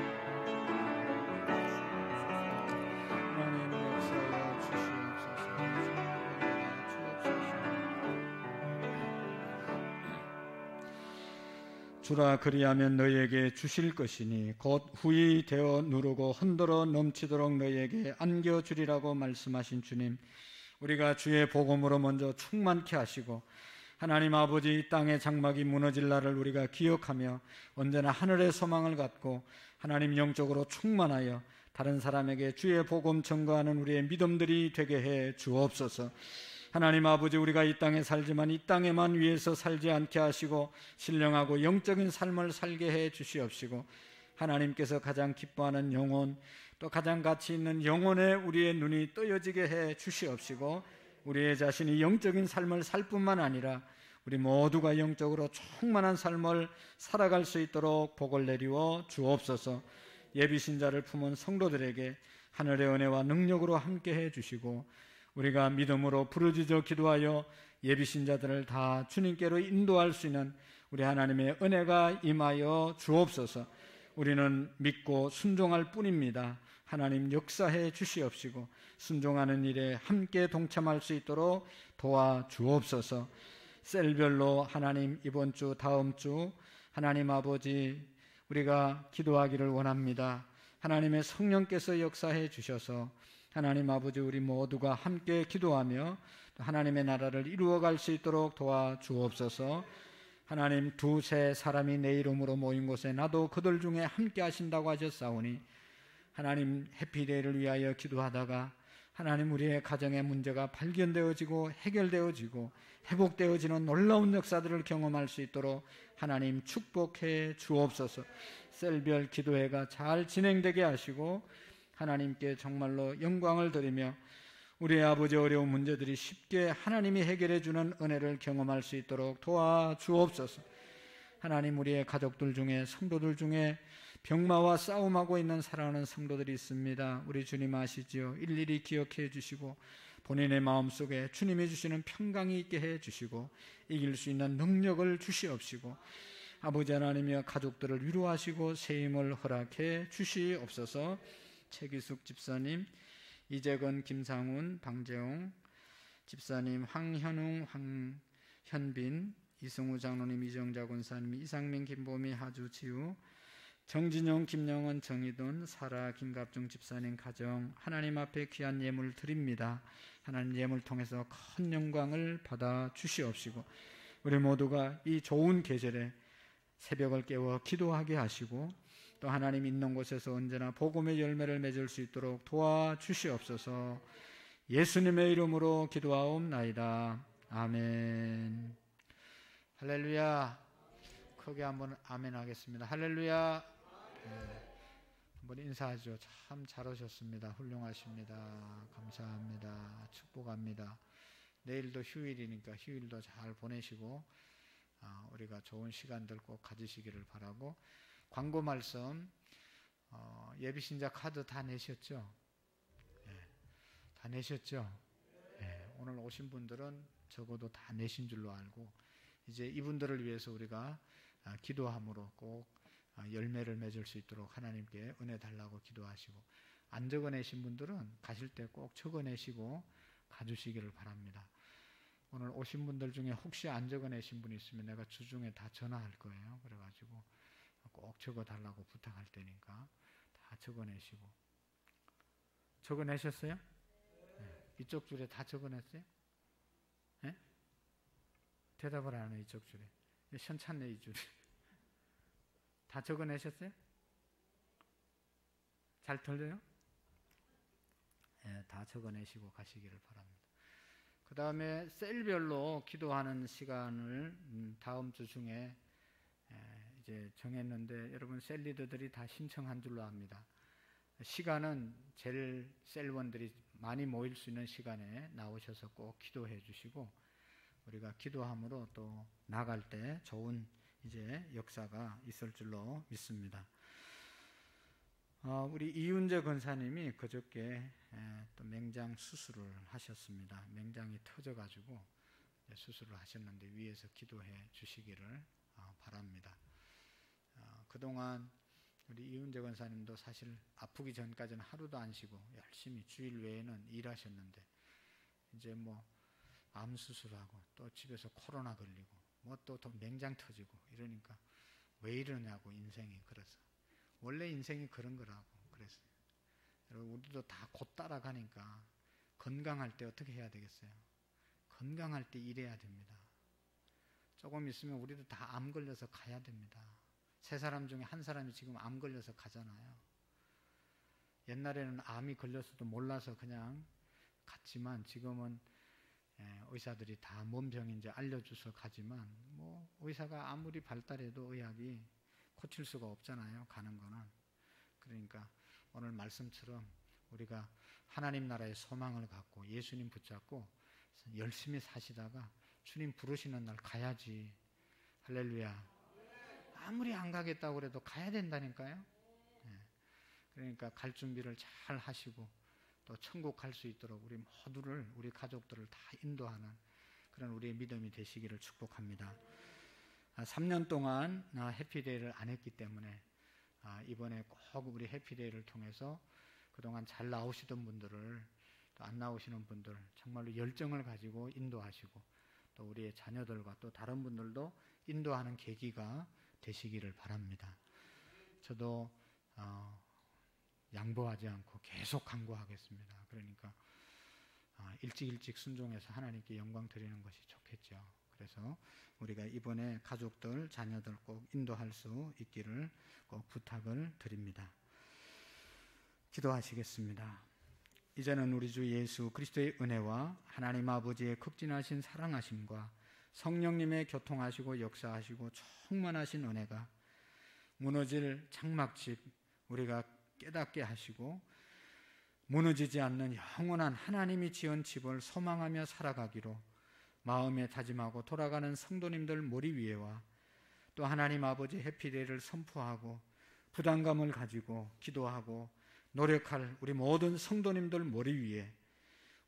하나님 역사하여 주시옵소서. 주라 그리하면 너희에게 주실 것이니 곧 후히 되어 누르고 흔들어 넘치도록 너희에게 안겨주리라고 말씀하신 주님, 우리가 주의 복음으로 먼저 충만케 하시고 하나님 아버지 이 땅의 장막이 무너질 날을 우리가 기억하며 언제나 하늘의 소망을 갖고 하나님 영적으로 충만하여 다른 사람에게 주의 복음 전거하는 우리의 믿음들이 되게 해 주옵소서. 하나님 아버지 우리가 이 땅에 살지만 이 땅에만 위해서 살지 않게 하시고 신령하고 영적인 삶을 살게 해 주시옵시고 하나님께서 가장 기뻐하는 영혼 또 가장 가치 있는 영혼에 우리의 눈이 떠여지게 해 주시옵시고 우리의 자신이 영적인 삶을 살 뿐만 아니라 우리 모두가 영적으로 충만한 삶을 살아갈 수 있도록 복을 내리워 주옵소서. 예비신자를 품은 성도들에게 하늘의 은혜와 능력으로 함께 해 주시고 우리가 믿음으로 부르짖어 기도하여 예비신자들을 다 주님께로 인도할 수 있는 우리 하나님의 은혜가 임하여 주옵소서. 우리는 믿고 순종할 뿐입니다. 하나님 역사해 주시옵시고 순종하는 일에 함께 동참할 수 있도록 도와주옵소서. 셀별로 하나님 이번 주 다음 주 하나님 아버지 우리가 기도하기를 원합니다. 하나님의 성령께서 역사해 주셔서 하나님 아버지 우리 모두가 함께 기도하며 하나님의 나라를 이루어갈 수 있도록 도와주옵소서. 하나님, 두세 사람이 내 이름으로 모인 곳에 나도 그들 중에 함께 하신다고 하셨사오니 하나님, 해피데이를 위하여 기도하다가 하나님, 우리의 가정의 문제가 발견되어지고 해결되어지고 회복되어지는 놀라운 역사들을 경험할 수 있도록 하나님 축복해 주옵소서. 셀별 기도회가 잘 진행되게 하시고 하나님께 정말로 영광을 드리며 우리의 아버지 어려운 문제들이 쉽게 하나님이 해결해 주는 은혜를 경험할 수 있도록 도와주옵소서. 하나님, 우리의 가족들 중에 성도들 중에 병마와 싸움하고 있는 사랑하는 성도들이 있습니다. 우리 주님 아시지요? 일일이 기억해 주시고 본인의 마음속에 주님이 주시는 평강이 있게 해 주시고 이길 수 있는 능력을 주시옵시고 아버지 하나님이여 가족들을 위로하시고 새 힘을 허락해 주시옵소서. 최기숙 집사님, 이재건, 김상훈, 방재홍 집사님, 황현웅, 황현빈, 이승우 장로님, 이정자 권사님, 이상민, 김보미, 하주, 지우, 정진영, 김영원, 정희돈, 사라, 김갑중 집사님 가정 하나님 앞에 귀한 예물 드립니다. 하나님, 예물 통해서 큰 영광을 받아 주시옵시고 우리 모두가 이 좋은 계절에 새벽을 깨워 기도하게 하시고 또 하나님 있는 곳에서 언제나 복음의 열매를 맺을 수 있도록 도와주시옵소서. 예수님의 이름으로 기도하옵나이다. 아멘. 할렐루야. 크게 한번 아멘 하겠습니다. 할렐루야. 네. 한번 인사하죠. 참 잘 오셨습니다. 훌륭하십니다. 감사합니다. 축복합니다. 내일도 휴일이니까 휴일도 잘 보내시고 우리가 좋은 시간들 꼭 가지시기를 바라고, 광고 말씀, 예비신자 카드 다 내셨죠? 네, 다 내셨죠? 네, 오늘 오신 분들은 적어도 다 내신 줄로 알고 이제 이분들을 위해서 우리가 기도함으로 꼭 열매를 맺을 수 있도록 하나님께 은혜 달라고 기도하시고, 안 적어내신 분들은 가실 때 꼭 적어내시고 가주시기를 바랍니다. 오늘 오신 분들 중에 혹시 안 적어내신 분이 있으면 내가 주중에 다 전화할 거예요. 그래가지고 꼭 적어달라고 부탁할 테니까 다 적어내시고. 적어내셨어요? 네. 이쪽 줄에 다 적어냈어요? 네? 대답을 안 해요. 이쪽 줄에. 현찬네 이 줄에. 다 적어내셨어요? 잘 들려요? 네, 다 적어내시고 가시기를 바랍니다. 그 다음에 셀별로 기도하는 시간을 다음 주 중에 이제 정했는데 여러분 셀 리더들이 다 신청한 줄로 압니다. 시간은 제일 셀원들이 많이 모일 수 있는 시간에 나오셔서 꼭 기도해 주시고 우리가 기도함으로 또 나갈 때 좋은 이제 역사가 있을 줄로 믿습니다. 우리 이윤재 권사님이 그저께 또 맹장 수술을 하셨습니다. 맹장이 터져가지고 수술을 하셨는데 위에서 기도해 주시기를 바랍니다. 그동안 우리 이윤재 권사님도 사실 아프기 전까지는 하루도 안 쉬고 열심히 주일 외에는 일하셨는데 이제 뭐 암 수술하고 또 집에서 코로나 걸리고 뭐 또 맹장 터지고 이러니까 왜 이러냐고, 인생이. 그래서 원래 인생이 그런 거라고 그랬어요. 여러분 우리도 다 곧 따라가니까 건강할 때 어떻게 해야 되겠어요? 건강할 때 일해야 됩니다. 조금 있으면 우리도 다 암 걸려서 가야 됩니다. 세 사람 중에 한 사람이 지금 암 걸려서 가잖아요. 옛날에는 암이 걸렸어도 몰라서 그냥 갔지만 지금은 의사들이 다 뭔 병인지 알려줘서 가지만 뭐 의사가 아무리 발달해도 의학이 고칠 수가 없잖아요. 가는 거는. 그러니까 오늘 말씀처럼 우리가 하나님 나라의 소망을 갖고 예수님 붙잡고 열심히 사시다가 주님 부르시는 날 가야지. 할렐루야. 아무리 안 가겠다고 그래도 가야 된다니까요. 그러니까 갈 준비를 잘 하시고 또 천국 갈 수 있도록 우리 모두를, 우리 가족들을 다 인도하는 그런 우리의 믿음이 되시기를 축복합니다. 3년 동안 해피데이를 안 했기 때문에 이번에 꼭 우리 해피데이를 통해서 그동안 잘 나오시던 분들을, 또 안 나오시는 분들 정말로 열정을 가지고 인도하시고 또 우리의 자녀들과 또 다른 분들도 인도하는 계기가 되시기를 바랍니다. 저도 양보하지 않고 계속 간구하겠습니다. 그러니까 일찍 순종해서 하나님께 영광 드리는 것이 좋겠죠. 그래서 우리가 이번에 가족들, 자녀들 꼭 인도할 수 있기를 꼭 부탁을 드립니다. 기도하시겠습니다. 이제는 우리 주 예수 그리스도의 은혜와 하나님 아버지의 극진하신 사랑하심과 성령님의 교통하시고 역사하시고 충만하신 은혜가 무너질 장막집 우리가 깨닫게 하시고 무너지지 않는 영원한 하나님이 지은 집을 소망하며 살아가기로 마음에 다짐하고 돌아가는 성도님들 머리 위에와 또 하나님 아버지 해피데이를 선포하고 부담감을 가지고 기도하고 노력할 우리 모든 성도님들 머리 위에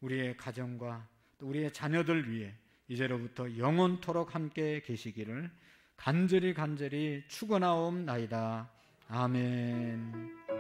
우리의 가정과 또 우리의 자녀들 위에 이제로부터 영원토록 함께 계시기를 간절히 축원하옵나이다. 아멘.